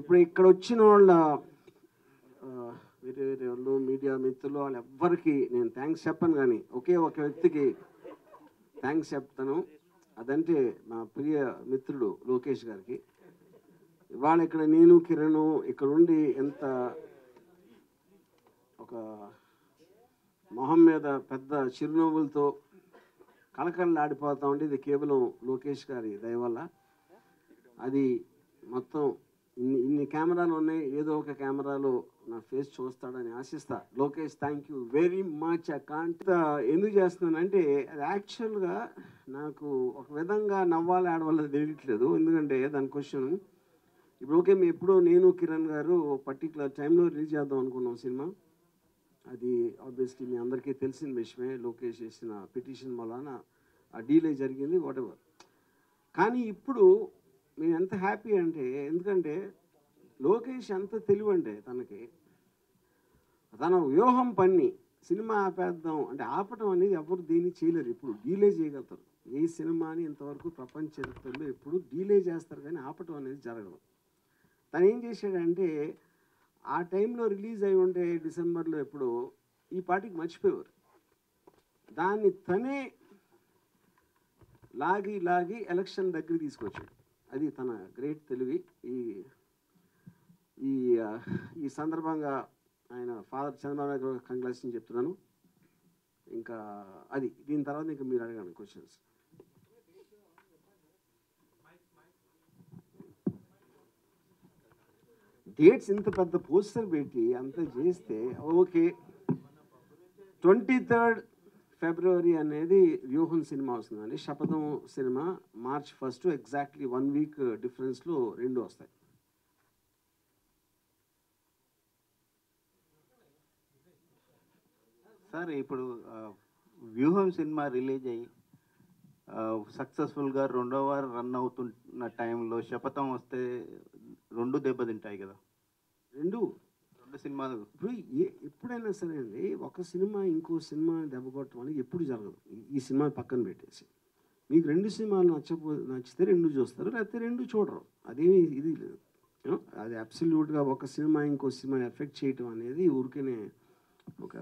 ఇప్పుడు ఇక్కడ వచ్చిన వాళ్ళ వేరే వేరే వాళ్ళు మీడియా మిత్రులు వాళ్ళు ఎవ్వరికి నేను థ్యాంక్స్ చెప్పను, కానీ ఒకే ఒక వ్యక్తికి థ్యాంక్స్ చెప్తాను. అదంటే మా ప్రియ మిత్రుడు లోకేష్ గారికి. ఇవాళ ఇక్కడ నేను కిరణ్ ఇక్కడ ఉండి ఎంత ఒక మొహం మీద పెద్ద చిరునవ్వులతో కళకళలాడిపోతా ఉంటే ఇది కేవలం లోకేష్ గారి దయ వల్ల. అది మొత్తం ఇన్ని కెమెరాలు ఉన్నాయి, ఏదో ఒక కెమెరాలో నా ఫేస్ చూస్తాడని ఆశిస్తా. Lokesh, thank you very much. ఎందుకు చేస్తున్నానంటే అది యాక్చువల్గా నాకు ఒక విధంగా నవ్వాలి ఆడవాళ్ళ తెలియట్లేదు, ఎందుకంటే దాని క్వశ్చన్. ఇప్పుడు ఓకే, మేము ఎప్పుడో నేను కిరణ్ గారు పర్టికులర్ టైంలో రిలీజ్ చేద్దాం అనుకున్నాం సినిమా. అది ఆబ్వియస్లీ మీ అందరికీ తెలిసిన విషయమే. లోకేష్ చేసిన పిటిషన్ వలన ఆ డీలే జరిగింది, వాటెవర్. కానీ ఇప్పుడు మేము ఎంత హ్యాపీ అంటే, ఎందుకంటే లోకేష్ ఎంత తెలివంటే తన వ్యూహం పన్ని సినిమా ఆపేద్దాం అంటే ఆపటం అనేది ఎవరు దీన్ని చేయలేరు. ఇప్పుడు డీలే చేయగలుగుతారు. ఏ సినిమాని ఇంతవరకు ప్రపంచ చరిత్రలో ఎప్పుడు డీలే చేస్తారు, కానీ ఆపటం అనేది జరగదు. తను ఏం చేశాడంటే ఆ టైంలో రిలీజ్ అయి ఉంటే డిసెంబర్లో ఎప్పుడో ఈ పార్టీకి మర్చిపోయేవారు. దాన్ని తనే లాగి ఎలక్షన్ దగ్గర తీసుకొచ్చాడు. అది తన గ్రేట్ తెలివి. ఈ సందర్భంగా ఆయన ఫాదర్ చంద్రబాబు నాయుడు కంగ్రాచులేషన్ చెప్తున్నాను. ఇంకా అది దీని తర్వాత ఇంకా మీరు అడగండి క్వశ్చన్స్. డేట్స్ ఇంత పెద్ద పోస్టర్ పెట్టి అంత చేస్తే ఓకే. 23rd ఫిబ్రవరి అనేది వ్యూహం సినిమా వస్తుందండి. శపథం సినిమా March 1 ఎగ్జాక్ట్లీ 1 వీక్ డిఫరెన్స్లో రెండు వస్తాయి. సార్, ఇప్పుడు వ్యూహం సినిమా రిలీజ్ అయ్యి సక్సెస్ఫుల్గా 2వ వారం రన్ అవుతున్న టైంలో శపథం వస్తే రెండు దెబ్బతింటాయి కదా. రెండు సినిమాలు ఇప్పుడు ఎప్పుడైనా సరే అండి, ఒక సినిమా ఇంకో సినిమా దెబ్బ కొట్టడం అనేది ఎప్పుడు జరగదు. ఈ సినిమా పక్కన పెట్టేసి మీకు రెండు సినిమాలు నచ్చితే రెండు చూస్తారు, లేకపోతే రెండు చూడరు. అదేమి ఇది లేదు. అది అబ్సల్యూట్గా ఒక సినిమా ఇంకో సినిమా ఎఫెక్ట్ చేయటం అనేది ఊరికేనే ఒక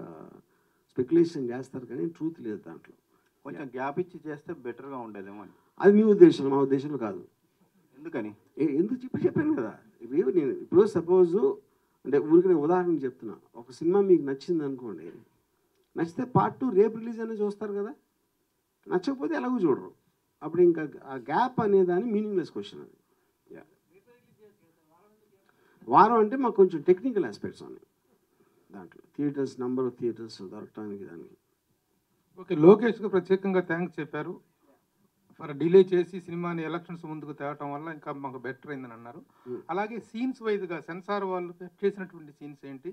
స్పెక్యులేషన్ చేస్తారు, కానీ ట్రూత్ లేదు దాంట్లో. కొంచెం గ్యాప్ ఇచ్చి చేస్తే బెటర్గా ఉండేదేమో అని. అది మీ ఉద్దేశం, మా ఉద్దేశంలో కాదు. ఎందుకని? ఎందుకు చెప్పాను కదా. ఇప్పుడు సపోజు అంటే ఊరికి నేను ఉదాహరణ చెప్తున్నా. ఒక సినిమా మీకు నచ్చింది అనుకోండి, నచ్చితే Part 2 రేపు రిలీజ్ అనేది చూస్తారు కదా. నచ్చకపోతే ఎలాగో చూడరు. అప్పుడు ఇంకా ఆ గ్యాప్ అనేదాన్ని మీనింగ్లెస్ క్వశ్చన్ అది. వారం అంటే మాకు కొంచెం టెక్నికల్ ఆస్పెక్ట్స్ ఉన్నాయి దాంట్లో. థియేటర్స్, నెంబర్ ఆఫ్ థియేటర్స్ దొరకడానికి దానికి. ఓకే, లోకేష్కి ప్రత్యేకంగా థ్యాంక్స్ చెప్పారు. ఫర్ డిలే చేసి సినిమాని ఎలక్షన్స్ ముందుకు తేవటం వల్ల ఇంకా మాకు బెటర్ అయిందని అన్నారు. అలాగే సీన్స్ వైజ్గా సెన్సార్ వాళ్ళు చేసినటువంటి సీన్స్ ఏంటి,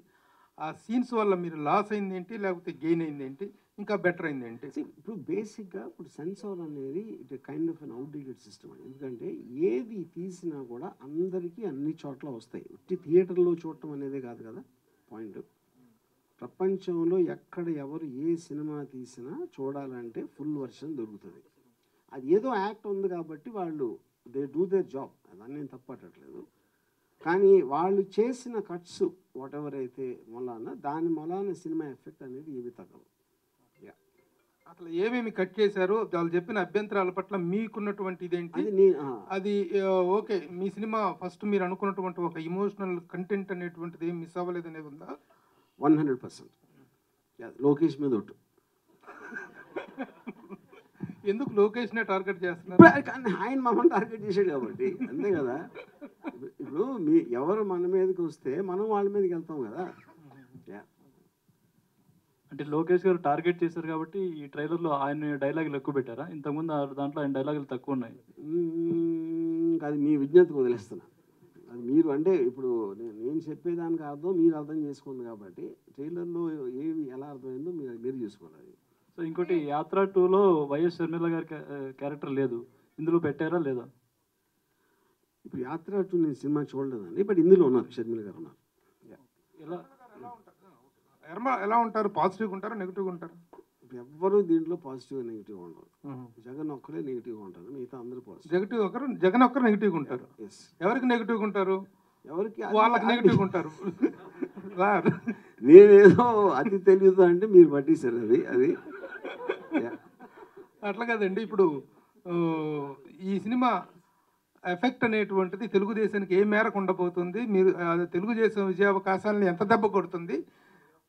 ఆ సీన్స్ వల్ల మీరు లాస్ అయింది ఏంటి, లేకపోతే గెయిన్ అయింది ఏంటి, ఇంకా బెటర్ అయింది ఏంటి? ఇప్పుడు బేసిక్గా ఇప్పుడు సెన్సార్ అనేది it kind of an outdated system అని. ఎందుకంటే ఏది తీసినా కూడా అందరికీ అన్ని చోట్ల వస్తాయి. థియేటర్లో చూడటం అనేదే కాదు కదా పాయింట్. ప్రపంచంలో ఎక్కడ ఎవరు ఏ సినిమా తీసినా చూడాలంటే ఫుల్ వర్షన్ దొరుకుతుంది. అది ఏదో యాక్ట్ ఉంది కాబట్టి వాళ్ళు దే డూ దేర్ జాబ్, అదని నేను తప్పట్టట్లేదు. కానీ వాళ్ళు చేసిన కట్స్ వాట్ ఎవర్ అయితే దాని మొలాన సినిమా ఎఫెక్ట్ అనేది ఏమి తగ్గదు. అసలు ఏమేమి కట్ చేశారు, వాళ్ళు చెప్పిన అభ్యంతరాల పట్ల మీకున్నటువంటి ఇదేంటి? అది ఓకే, మీ సినిమా ఫస్ట్ మీరు అనుకున్నటువంటి ఒక ఇమోషనల్ కంటెంట్ అనేటువంటిది ఏం మిస్ అవ్వలేదు అనేది ఉందా? 100%. లోకేష్ మీద ఒట్టు. ఎందుకు లోకేష్నే టార్గెట్ చేస్తున్నారు? ఆయన మమ్మల్ని టార్గెట్ చేశాడు కాబట్టి అంతే కదా. ఇప్పుడు ఎవరు మన మీదకి వస్తే మనం వాళ్ళ మీదకి వెళ్తాం కదా. అంటే లోకేష్ గారు టార్గెట్ చేశారు కాబట్టి ఈ ట్రైలర్లో ఆయన డైలాగులు ఎక్కువ పెట్టారా? ఇంతకుముందు దాంట్లో ఆయన డైలాగులు తక్కువ ఉన్నాయి. అది మీ విజ్ఞతకు వదిలేస్తున్నా. అది మీరు అంటే ఇప్పుడు నేను చెప్పేదానికి అర్థం మీరు అర్థం చేసుకోండి కాబట్టి ట్రైలర్లో ఏవి ఎలా అర్థమైందో మీరు చూసుకోవాలి. సో ఇంకోటి యాత్ర 2లో వైఎస్ షర్మిల గారి క్యారెక్టర్ లేదు, ఇందులో పెట్టారా లేదా? ఇప్పుడు యాత్ర 2 నేను సినిమా చూడలేదండి, బట్ ఇందులో ఉన్నారు, షర్మిల గారు ఉన్నారు. ఎలా ఉంటారు? పాజిటివ్గా ఉంటారా, నెగిటివ్గా ఉంటారు? ఎవ్వరూ దీంట్లో పాజిటివ్ నెగిటివ్ ఉండరు. జగన్ ఒక్కరే నెగిటివ్గా ఉంటారు, మిగతా అందరూ పాజిటివ్. జగన్ ఒక్కరు నెగిటివ్గా ఉంటారు. ఎవరికి నెగిటివ్గా ఉంటారు? ఎవరికి వాళ్ళకి నెగిటివ్ ఉంటారు. నేనేదో అతి తెలియదు అంటే మీరు పట్టేశారు అది. అట్లా కదండి. ఇప్పుడు ఈ సినిమా ఎఫెక్ట్ అనేటువంటిది తెలుగుదేశానికి ఏ మేరకు ఉండబోతుంది, మీరు తెలుగుదేశం విజయావకాశాలను ఎంత దెబ్బ కొడుతుంది,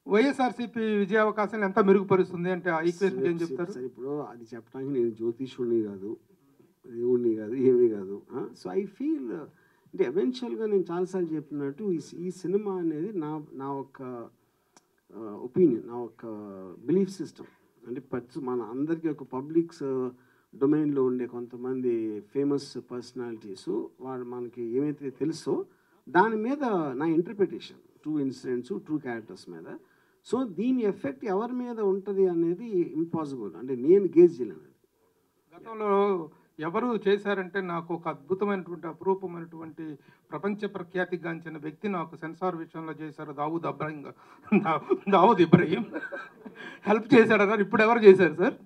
వైఎస్ఆర్సీపీ విజయావకాశాలను ఎంత మెరుగుపరుస్తుంది అంటే ఆ ఈక్వేషన్ ఏం చెప్తారు? ఇప్పుడు అది చెప్పడానికి నేను జ్యోతిష్యుడిని కాదు, దేవుడిని కాదు, ఏమీ కాదు. సో ఐ ఫీల్ అంటే ఎవెన్చువల్గా నేను చాలాసార్లు చెప్పినట్టు ఈ సినిమా అనేది నా ఒక ఒపీనియన్, నా ఒక బిలీఫ్ సిస్టమ్. అంటే మన అందరికీ ఒక పబ్లిక్స్ డొమైన్లో ఉండే కొంతమంది ఫేమస్ పర్సనాలిటీసు వాళ్ళు మనకి ఏమైతే తెలుసో దాని మీద నా interpretation, true incidents, true characters మీద. సో దీని ఎఫెక్ట్ ఎవరి మీద ఉంటుంది అనేది ఇంపాసిబుల్, అంటే నేను గేజ్ చేయలేను. గతంలో ఎవరు చేశారంటే నాకు ఒక అద్భుతమైనటువంటి అపురూపమైనటువంటి ప్రపంచ ప్రఖ్యాతిగాంచిన వ్యక్తి నాకు సెన్సార్ విషయంలో చేశారు, దావూద్ ఇబ్రహీం హెల్ప్ చేశాడన్నారు. ఇప్పుడు ఎవరు చేశారు సార్?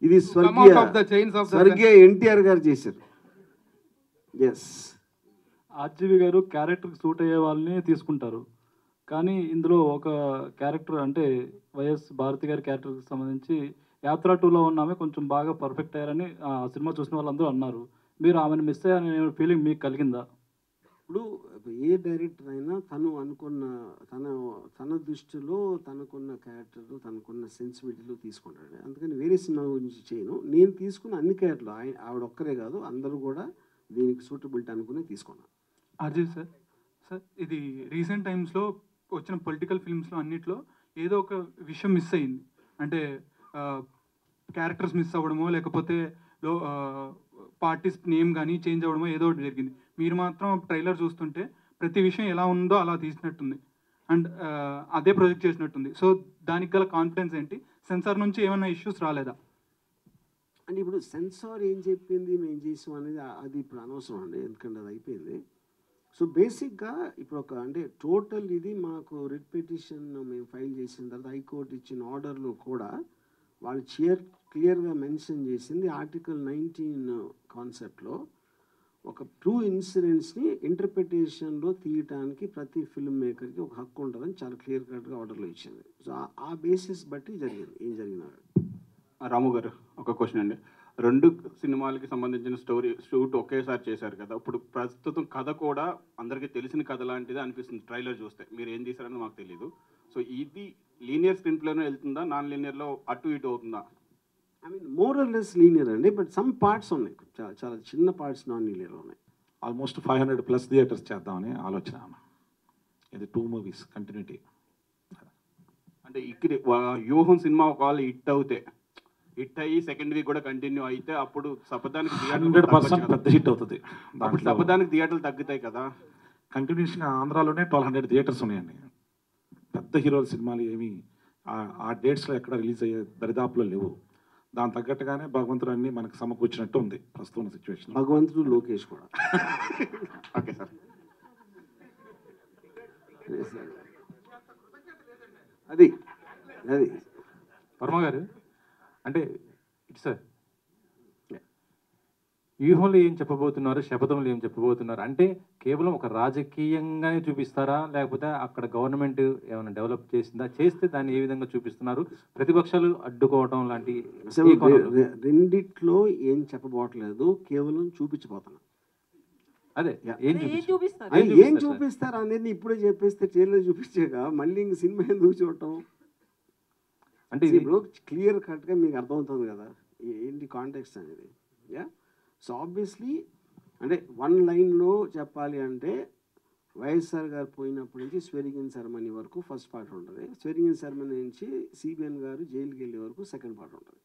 ఇది స్వర్గీయ ఎన్టీఆర్ గారు చేశారు. ఎస్, ఆర్జీవి గారు క్యారెక్టర్కి సూట్ అయ్యే వాళ్ళని తీసుకుంటారు, కానీ ఇందులో ఒక క్యారెక్టర్ అంటే వైఎస్ భారతి గారి క్యారెక్టర్కి సంబంధించి యాత్ర 2లో ఉన్న ఆమె కొంచెం బాగా పర్ఫెక్ట్ అయ్యారని ఆ సినిమా చూసిన వాళ్ళందరూ అన్నారు. మీరు ఆమెను మిస్ అయ్యారనే ఫీలింగ్ మీకు కలిగిందా? ఇప్పుడు ఏ డైరెక్టర్ అయినా తను అనుకున్న తన దృష్టిలో తనకున్న క్యారెక్టర్లు, తనకున్న సెన్సిబిలిటీలు తీసుకుంటాడు. అందుకని వేరే సినిమా గురించి చేయను. నేను తీసుకున్న అన్ని క్యారెక్టర్లు ఆవిడ ఒక్కరే కాదు, అందరూ కూడా దీనికి సూటబిలిటీ అనుకుని తీసుకున్నాను. అర్జున్ సార్, ఇది రీసెంట్ టైమ్స్లో వచ్చిన పొలిటికల్ ఫిల్మ్స్లో అన్నిట్లో ఏదో ఒక విషయం మిస్ అయింది. అంటే క్యారెక్టర్స్ మిస్ అవ్వడమో లేకపోతే పార్టీస్ నేమ్ కానీ చేంజ్ అవ్వడమో ఏదో ఒకటి జరిగింది. మీరు మాత్రం ట్రైలర్ చూస్తుంటే ప్రతి విషయం ఎలా ఉందో అలా తీసినట్టుంది అండ్ అదే ప్రొజెక్ట్ చేసినట్టుంది. సో దానికి గల కాన్ఫిడెన్స్ ఏంటి? సెన్సార్ నుంచి ఏమైనా ఇష్యూస్ రాలేదా? అంటే ఇప్పుడు సెన్సార్ ఏం చెప్పింది మేము చేసాం అనేది అది ఇప్పుడు అనవసరం అండి, ఎందుకంటే అది అయిపోయింది. సో బేసిక్గా ఇప్పుడు అంటే టోటల్ ఇది మాకు రిట్ పిటిషన్ మేము ఫైల్ చేసిన తర్వాత హైకోర్టు ఇచ్చిన ఆర్డర్లో కూడా వాళ్ళు క్లియర్గా మెన్షన్ చేసింది ఆర్టికల్ 19 కాన్సెప్ట్లో ఒక ట్రూ ఇన్సిడెంట్స్ని ఇంటర్ప్రిటేషన్లో తీయటానికి ప్రతి ఫిల్మ్ మేకర్కి ఒక హక్కు ఉంటుందని చాలా క్లియర్ కట్గా ఆర్డర్లో ఇచ్చింది. సో ఆ బేసిస్ బట్టి జరిగింది ఏం జరిగినా. రాము గారు ఒక క్వశ్చన్ అండి. 2 సినిమాలకి సంబంధించిన షూట్ ఒకేసారి చేశారు కదా, ఇప్పుడు ప్రస్తుతం కథ కూడా అందరికీ తెలిసిన కథ లాంటిది అనిపిస్తుంది ట్రైలర్ చూస్తే. మీరు ఏం తీశారని మాకు తెలీదు. సో ఇది లీనియర్ స్క్రీన్ ప్లేలో వెళ్తుందా, నాన్ లీనియర్లో అటు ఇటు అవుతుందా? I mean more or less linear అండి, బట్ సమ్ పార్ట్స్ ఉన్నాయి, చాలా చిన్న పార్ట్స్ నాన్ లీనియర్ ఉన్నాయి. ఆల్మోస్ట్ 500+ థియేటర్స్ చేద్దామని ఆలోచన. ఇది 2 మూవీస్ కంటిన్యూటీ. అంటే ఇక్కడ వ్యూహం సినిమా ఒకవేళ హిట్ అయ్యి సెకండ్ వీక్ కూడా కంటిన్యూ అయితే అప్పుడు శపథానికి 100% పెద్ద హిట్ అవుతుంది. శపథానికి థియేటర్లు తగ్గుతాయి కదా. కంటిన్యూషన్ ఆంధ్రాలోనే 1200 థియేటర్స్ ఉన్నాయండి. పెద్ద హీరోల సినిమాలు ఏమి ఆ డేట్స్లో ఎక్కడ రిలీజ్ అయ్యే దరిదాపులో లేవు. దాని తగ్గట్టుగానే భగవంతుడు అన్ని మనకు సమకూర్చినట్టు ఉంది ప్రస్తుతం సిచ్యువేషన్. భగవంతుడు లోకేష్ కూడా. Okay sir. అది వర్మ గారు అంటే సార్ వ్యూహంలో ఏం చెప్పబోతున్నారు, శపథంలో ఏం చెప్పబోతున్నారు అంటే కేవలం ఒక రాజకీయంగానే చూపిస్తారా, లేకపోతే అక్కడ గవర్నమెంట్ ఏమైనా డెవలప్ చేసిందా, చేస్తే దాన్ని ఏ విధంగా చూపిస్తున్నారు, ప్రతిపక్షాలు అడ్డుకోవడం లాంటి? రెండిట్లో ఏం చెప్పబోట్లేదు, కేవలం చూపించబోతున్నా. అదే ఏం చూపిస్తారు అనేది ఇప్పుడే చెప్పేస్తే ట్రైలర్ చూపించాక మళ్ళీ ఇంక సినిమా ఎందుకు చూడటం అంటే ఇప్పుడు క్లియర్ కట్గా మీకు అర్థమవుతుంది కదా ఏంటి కాంటెక్స్ట్ అనేది. సో ఆబ్వియస్లీ అంటే 1 లైన్లో చెప్పాలి అంటే వైఎస్ఆర్ గారు పోయినప్పటి నుంచి స్వెరింగ్ సెరమనీ వరకు ఫస్ట్ పార్ట్ ఉంటుంది, స్వెరింగ్ సెరమనీ నుంచి సిబిఎన్ గారు జైలుకి వెళ్ళే వరకు సెకండ్ పార్ట్ ఉంటుంది.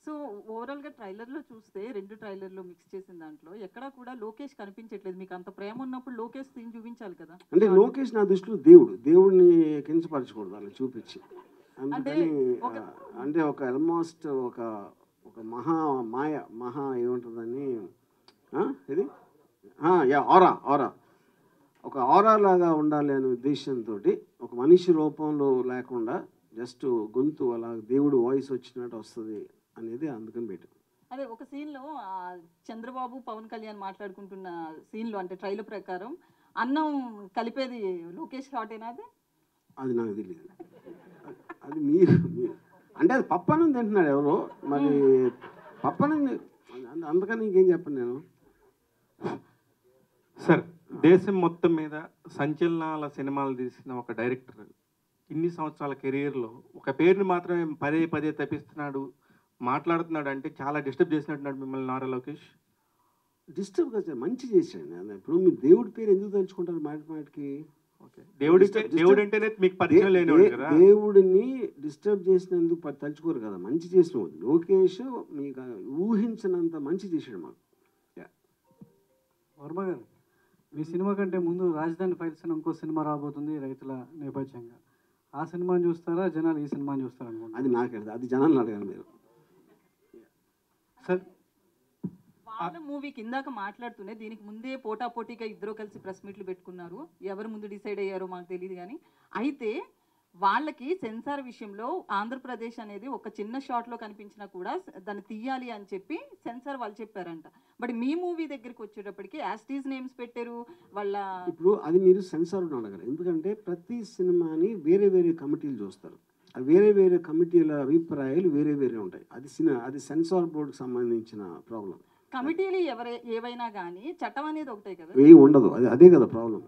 సో ఓవరాల్గా ట్రైలర్లో చూస్తే 2 ట్రైలర్లో మిక్స్ చేసిన దాంట్లో ఎక్కడా కూడా లోకేష్ కనిపించట్లేదు. మీకు అంత ప్రేమ ఉన్నప్పుడు లోకేష్ సీన్ చూపించాలి కదా. అంటే లోకేష్ నా దృష్టిలో దేవుడిని కించపరచకూడదు అలా చూపించి. అందుకని అంటే ఒక ఆల్మోస్ట్ ఒక మహా ఏముంటుందని ఇది ఆరా ఒక ఆరా లాగా ఉండాలి అనే ఉద్దేశంతో ఒక మనిషి రూపంలో లేకుండా జస్ట్ గొంతు అలా దేవుడు వాయిస్ వచ్చినట్టు వస్తుంది అనేది అందుకని పెట్టాం. అదే ఒక సీన్లో చంద్రబాబు పవన్ కళ్యాణ్ మాట్లాడుకుంటున్న సీన్లో అంటే ట్రైలర్ ప్రకారం అన్నం కలిపేది లోకేష్ షాటేనా అది? అది నాకు తెలియదు. అది అంటే అది పప్పనం తింటున్నాడు ఎవరో మరి, పప్పనం అందుకని ఇంకేం చెప్పను నేను. సార్, దేశం మొత్తం మీద సంచలనాల సినిమాలు తీసిన ఒక డైరెక్టర్ ఇన్ని సంవత్సరాల కెరీర్లో ఒక పేరుని మాత్రమే పదే పదే తప్పిస్తున్నాడు, మాట్లాడుతున్నాడు అంటే చాలా డిస్టర్బ్ చేసినట్టున్నాడు మిమ్మల్ని నారా లోకేష్. డిస్టర్బ్ కదా, మంచి చేశాడు. ఇప్పుడు మీరు దేవుడి పేరు ఎందుకు తలుచుకుంటారు మాటికి? దేవుడు అంటేనే మీకు పరిచయం లేనివాడు కదా. దేవుడిని డిస్టర్బ్ చేసినందుకు తలుచుకోరు కదా, మంచి చేసిన లోకేష్ మీకు ఊహించినంత మంచి చేశాడు మాకు. వర్మ గారు, మీ సినిమా కంటే ముందు రాజధాని ఫైల్స్ అని ఇంకో సినిమా రాబోతుంది రైతుల నేపథ్యంగా. ఆ సినిమాని చూస్తారా జనాలు ఈ సినిమాని చూస్తారా అనుకుంటా? అది నాకే, అది జనాలను అడగాలి మీరు. సార్, వాళ్ళ మూవీకి ఇందాక మాట్లాడుతూనే దీనికి ముందే పోటాపోటీగా ఇద్దరు కలిసి ప్రెస్ మీట్లు పెట్టుకున్నారు. ఎవరు ముందు డిసైడ్ అయ్యారో మాకు తెలియదు కానీ, అయితే వాళ్ళకి సెన్సార్ విషయంలో ఆంధ్రప్రదేశ్ అనేది ఒక చిన్న షాట్లో కనిపించినా కూడా దాన్ని తీయాలి అని చెప్పి సెన్సార్ వాళ్ళు చెప్పారంట. బట్ మీ మూవీ దగ్గరికి వచ్చేటప్పటికి యాస్టీజ్ నేమ్స్ పెట్టారు వాళ్ళ. ఇప్పుడు అది మీరు సెన్సార్ అడగాలి, ఎందుకంటే ప్రతి సినిమాని వేరే వేరే కమిటీలు చూస్తారు. వేరే వేరే కమిటీల అభిప్రాయాలు వేరే వేరే ఉంటాయి. అది సెన్సార్ బోర్డుకి సంబంధించిన ప్రాబ్లం. కమిటీలు ఏవైనా కానీ చట్టం అనేది ఒకటే కదా, ఏమి ఉండదు. అదే కదా ప్రాబ్లం,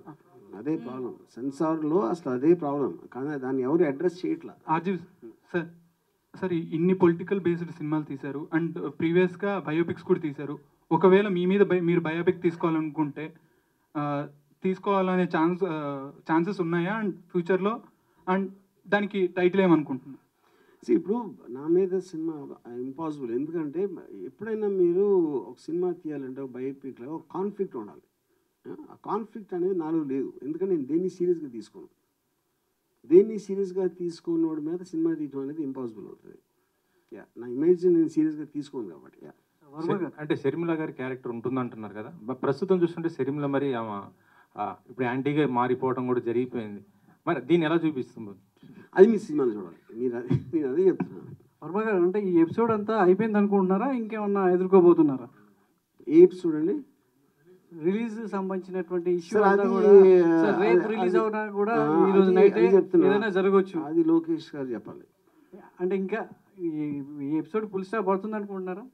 అదే ప్రాబ్లం. సెన్సార్లో అసలు అదే ప్రాబ్లం, కానీ దాన్ని ఎవరు అడ్రస్ చేయట్లా. ఆర్జీవ్ సార్, సార్ ఇన్ని పొలిటికల్ బేస్డ్ సినిమాలు తీశారు అండ్ ప్రీవియస్గా బయోపిక్స్ కూడా తీశారు. ఒకవేళ మీ మీద మీరు బయోపిక్ తీసుకోవాలనుకుంటే తీసుకోవాలనే ఛాన్సెస్ ఉన్నాయా అండ్ ఫ్యూచర్లో? అండ్ దానికి టైటిల్ ఏమనుకుంటున్నాను? ఇప్పుడు నా మీద సినిమా ఇంపాసిబుల్, ఎందుకంటే ఎప్పుడైనా మీరు ఒక సినిమా తీయాలంటే ఒక బయోపిక్లో ఒక కాన్ఫ్లిక్ట్ ఉండాలి. ఆ కాన్ఫ్లిక్ట్ అనేది నాలో లేదు, ఎందుకంటే నేను దేన్ని సీరియస్గా తీసుకోను. దేన్ని సీరియస్గా తీసుకున్నోడి మీద సినిమా తీయడం అనేది ఇంపాసిబుల్ అవుతుంది. నా ఇమేజ్ నేను సీరియస్గా తీసుకోను కాబట్టి. అంటే షర్మిల గారి క్యారెక్టర్ ఉంటుందంటున్నారు కదా, ప్రస్తుతం చూస్తుంటే షర్మిల మరి ఇప్పుడు యాంటీగా మారిపోవడం కూడా జరిగిపోయింది. మరి దీన్ని ఎలా చూపిస్తుంది? అది మీ సినిమాలో చూడాలి. నేను అదే చెప్తున్నాను. వర్మ గారు, అంటే ఈ ఎపిసోడ్ అంతా అయిపోయింది అనుకుంటున్నారా, ఇంకేమన్నా ఎదుర్కోబోతున్నారా? ఏ ఎపిసోడ్ అండి? రిలీజ్ సంబంధించినటువంటి ఇష్యూ సార్, అది రేపు రిలీజ్ అవునా కూడా ఈ రోజు నైట్ ఏదైనా జరగవచ్చు. అది లోకేష్ గారు చెప్పాలి. అంటే ఇంకా ఈ ఎపిసోడ్ ఫుల్ స్టాప్ పడుతుంది అనుకుంటున్నారా?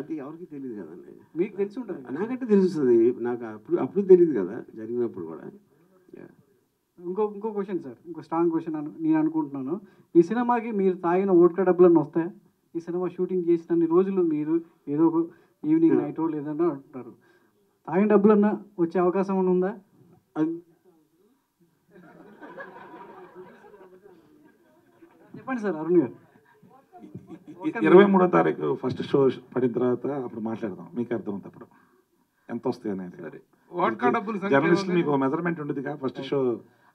అది ఎవరికి తెలియదు కదండి. మీకు తెలిసి ఉంటుంది. నాకంటే తెలుస్తుంది, నాకు అప్పుడు తెలియదు కదా, జరిగినప్పుడు కూడా. ఇంకో క్వశ్చన్ సార్, ఇంకో స్ట్రాంగ్ క్వశ్చన్ నేను అనుకుంటున్నాను. ఈ సినిమాకి మీరు తాగిన ఓట్కా డబ్బులన్నీ వస్తాయా? ఈ సినిమా షూటింగ్ చేసినన్ని రోజులు మీరు ఏదో ఒక ఈవినింగ్ నైటో లేదన్నా అంటారు, తాగిన డబ్బులన్నా వచ్చే అవకాశం ఉందా? చెప్పండి సార్ అరుణ్ గారు. 23వ తారీఖు ఫస్ట్ షో పడిన తర్వాత అప్పుడు మాట్లాడదాం, మీకు అర్థమవుతుంది అప్పుడు ఎంత వస్తాయి అనేది. జర్నలిస్ట్ మీకు మెజర్మెంట్ ఉండదు కదా, ఫస్ట్ షో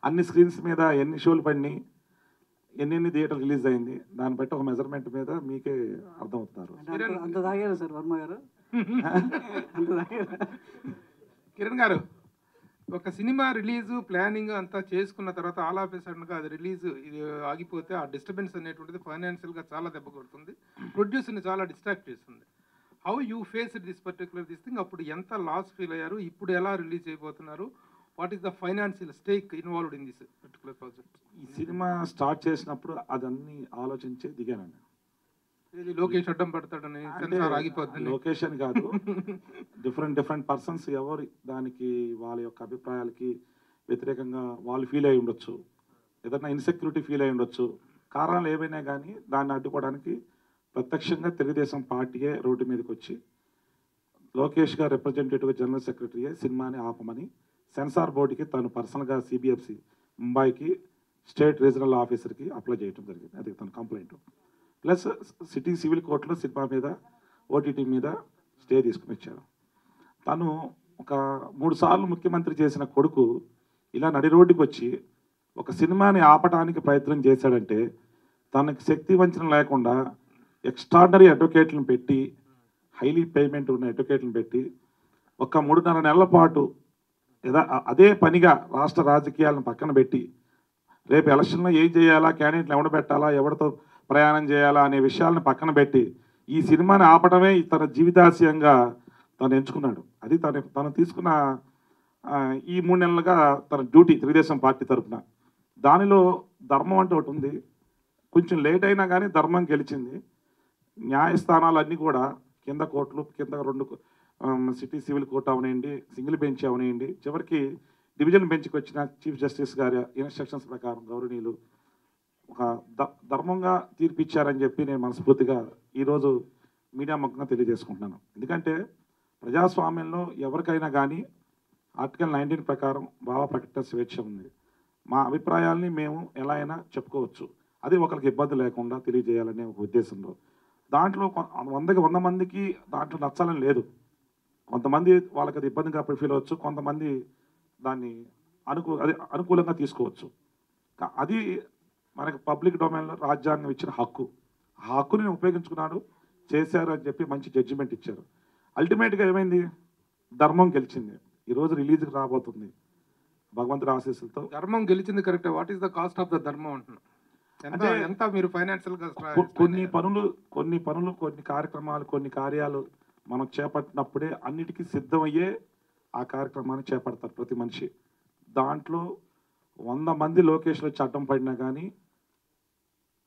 అన్ని స్క్రీన్స్ మీద ఎన్ని షోలు పడినాయి, ఎన్ని థియేటర్ రిలీజ్ అయింది, దాన్ని బట్టి ఒక మెజర్మెంట్ మీద మీకే అర్థమవుతున్నారు. అంత తాగారు సార్ వర్మ గారు? కిరణ్ గారు, ఒక సినిమా రిలీజు ప్లానింగ్ అంతా చేసుకున్న తర్వాత ఆల్ ఆఫ్ ఏ సడన్గా అది రిలీజ్ ఇది ఆగిపోతే ఆ డిస్టర్బెన్స్ అనేటువంటిది ఫైనాన్షియల్గా చాలా దెబ్బ కొడుతుంది, ప్రొడ్యూసర్ని చాలా డిస్ట్రాక్ట్ చేస్తుంది. How you face this particular thing? అప్పుడు ఎంత లాస్ ఫీల్ అయ్యారు, ఇప్పుడు ఎలా రిలీజ్ అయిపోతున్నారు, what is the financial stake involved in this particular project? ఈ సినిమా స్టార్ట్ చేసినప్పుడు అదన్నీ ఆలోచించి దిగానండి. లోకేష్ అడ్డం పడతాడని, ఆగిపోతుంది. లోకేష్ అని కాదు, డిఫరెంట్ పర్సన్స్ ఎవరు దానికి వాళ్ళ యొక్క అభిప్రాయాలకి వ్యతిరేకంగా వాళ్ళు ఫీల్ అయి ఉండొచ్చు, ఏదైనా ఇన్సెక్యూరిటీ ఫీల్ అయి ఉండొచ్చు, కారణాలు ఏవైనా కానీ దాన్ని అడ్డుకోవడానికి ప్రత్యక్షంగా తెలుగుదేశం పార్టీయే రోడ్డు మీదకి వచ్చి లోకేష్ గారు రిప్రజెంటేటివ్ జనరల్ సెక్రటరీయే సినిమాని ఆపమని సెన్సార్ బోర్డుకి తను పర్సనల్గా సిబిఎఫ్సి ముంబైకి స్టేట్ రీజనల్ ఆఫీసర్కి అప్లై చేయడం జరిగింది. అది తన కంప్లైంట్. ప్లస్ సిటీ సివిల్ కోర్టులో సినిమా మీద ఓటీటీ మీద స్టే తీసుకుని వచ్చారు. తను ఒక 3 సార్లు ముఖ్యమంత్రి చేసిన కొడుకు ఇలా నడి రోడ్డుకి వచ్చి ఒక సినిమాని ఆపడానికి ప్రయత్నం చేశాడంటే తనకి శక్తి వంచన లేకుండా ఎక్స్ట్రాడినరీ అడ్వకేట్లను పెట్టి, హైలీ పేమెంట్ ఉన్న అడ్వకేట్లను పెట్టి ఒక 3.5 నెలల పాటు అదే పనిగా రాష్ట్ర రాజకీయాలను పక్కన పెట్టి రేపు ఎలక్షన్లో ఏం చేయాలా, క్యాండిడేట్లు ఎవడ పెట్టాలా, ఎవరితో ప్రయాణం చేయాలా అనే విషయాలను పక్కన పెట్టి ఈ సినిమాని ఆపడమే తన జీవితాశయంగా తను ఎంచుకున్నాడు. అది తను తీసుకున్న ఈ 3 నెలలుగా తన డ్యూటీ తెలుగుదేశం పార్టీ తరఫున. దానిలో ధర్మం అంటే ఒకటి ఉంది. కొంచెం లేట్ అయినా కానీ ధర్మం గెలిచింది. న్యాయస్థానాలన్నీ కూడా కింద కోర్టులు, కింద 2 సిటీ సివిల్ కోర్టు అవనివ్వండి, సింగిల్ బెంచ్ అవనివ్వండి, చివరికి డివిజన్ బెంచ్కి వచ్చిన చీఫ్ జస్టిస్ గారి ఇన్స్ట్రక్షన్స్ ప్రకారం గౌరవనీయులు ఒక ధర్మంగా తీర్పిచ్చారని చెప్పి నేను మనస్ఫూర్తిగా ఈరోజు మీడియా ముఖంగా తెలియజేసుకుంటున్నాను. ఎందుకంటే ప్రజాస్వామ్యంలో ఎవరికైనా కానీ ఆర్టికల్ 19 ప్రకారం భావ ప్రకటన స్వేచ్ఛ ఉంది. మా అభిప్రాయాల్ని మేము ఎలా అయినా చెప్పుకోవచ్చు. అది ఒకరికి ఇబ్బంది లేకుండా తెలియజేయాలనే ఒక ఉద్దేశంలో. దాంట్లో 100 మందికి దాంట్లో నచ్చాలని లేదు. కొంతమంది వాళ్ళకి అది ఇబ్బందిగా ఫీల్ అవ్వచ్చు, కొంతమంది దాన్ని అనుకూలంగా తీసుకోవచ్చు. అది మనకు పబ్లిక్ డొమైన్లో రాజ్యాంగం ఇచ్చిన హక్కు. ఆ హక్కుని ఉపయోగించుకున్నాడు, చేశారు అని చెప్పి మంచి జడ్జిమెంట్ ఇచ్చారు. అల్టిమేట్గా ఏమైంది? ధర్మం గెలిచింది. ఈరోజు రిలీజ్కి రాబోతుంది భగవంతుడి ఆశీస్సులతో. ధర్మం గెలిచింది correct. What is the cost of the ధర్మం అంటున్నాం. అంటే ఎంత మీరు ఫైనాన్షియల్గా కొన్ని పనులు కొన్ని కార్యక్రమాలు, కొన్ని కార్యాలు మనం చేపట్టినప్పుడే అన్నిటికీ సిద్ధమయ్యే ఆ కార్యక్రమాన్ని చేపడతారు ప్రతి మనిషి. దాంట్లో 100 మంది లోకేష్లో చట్టం పడినా కానీ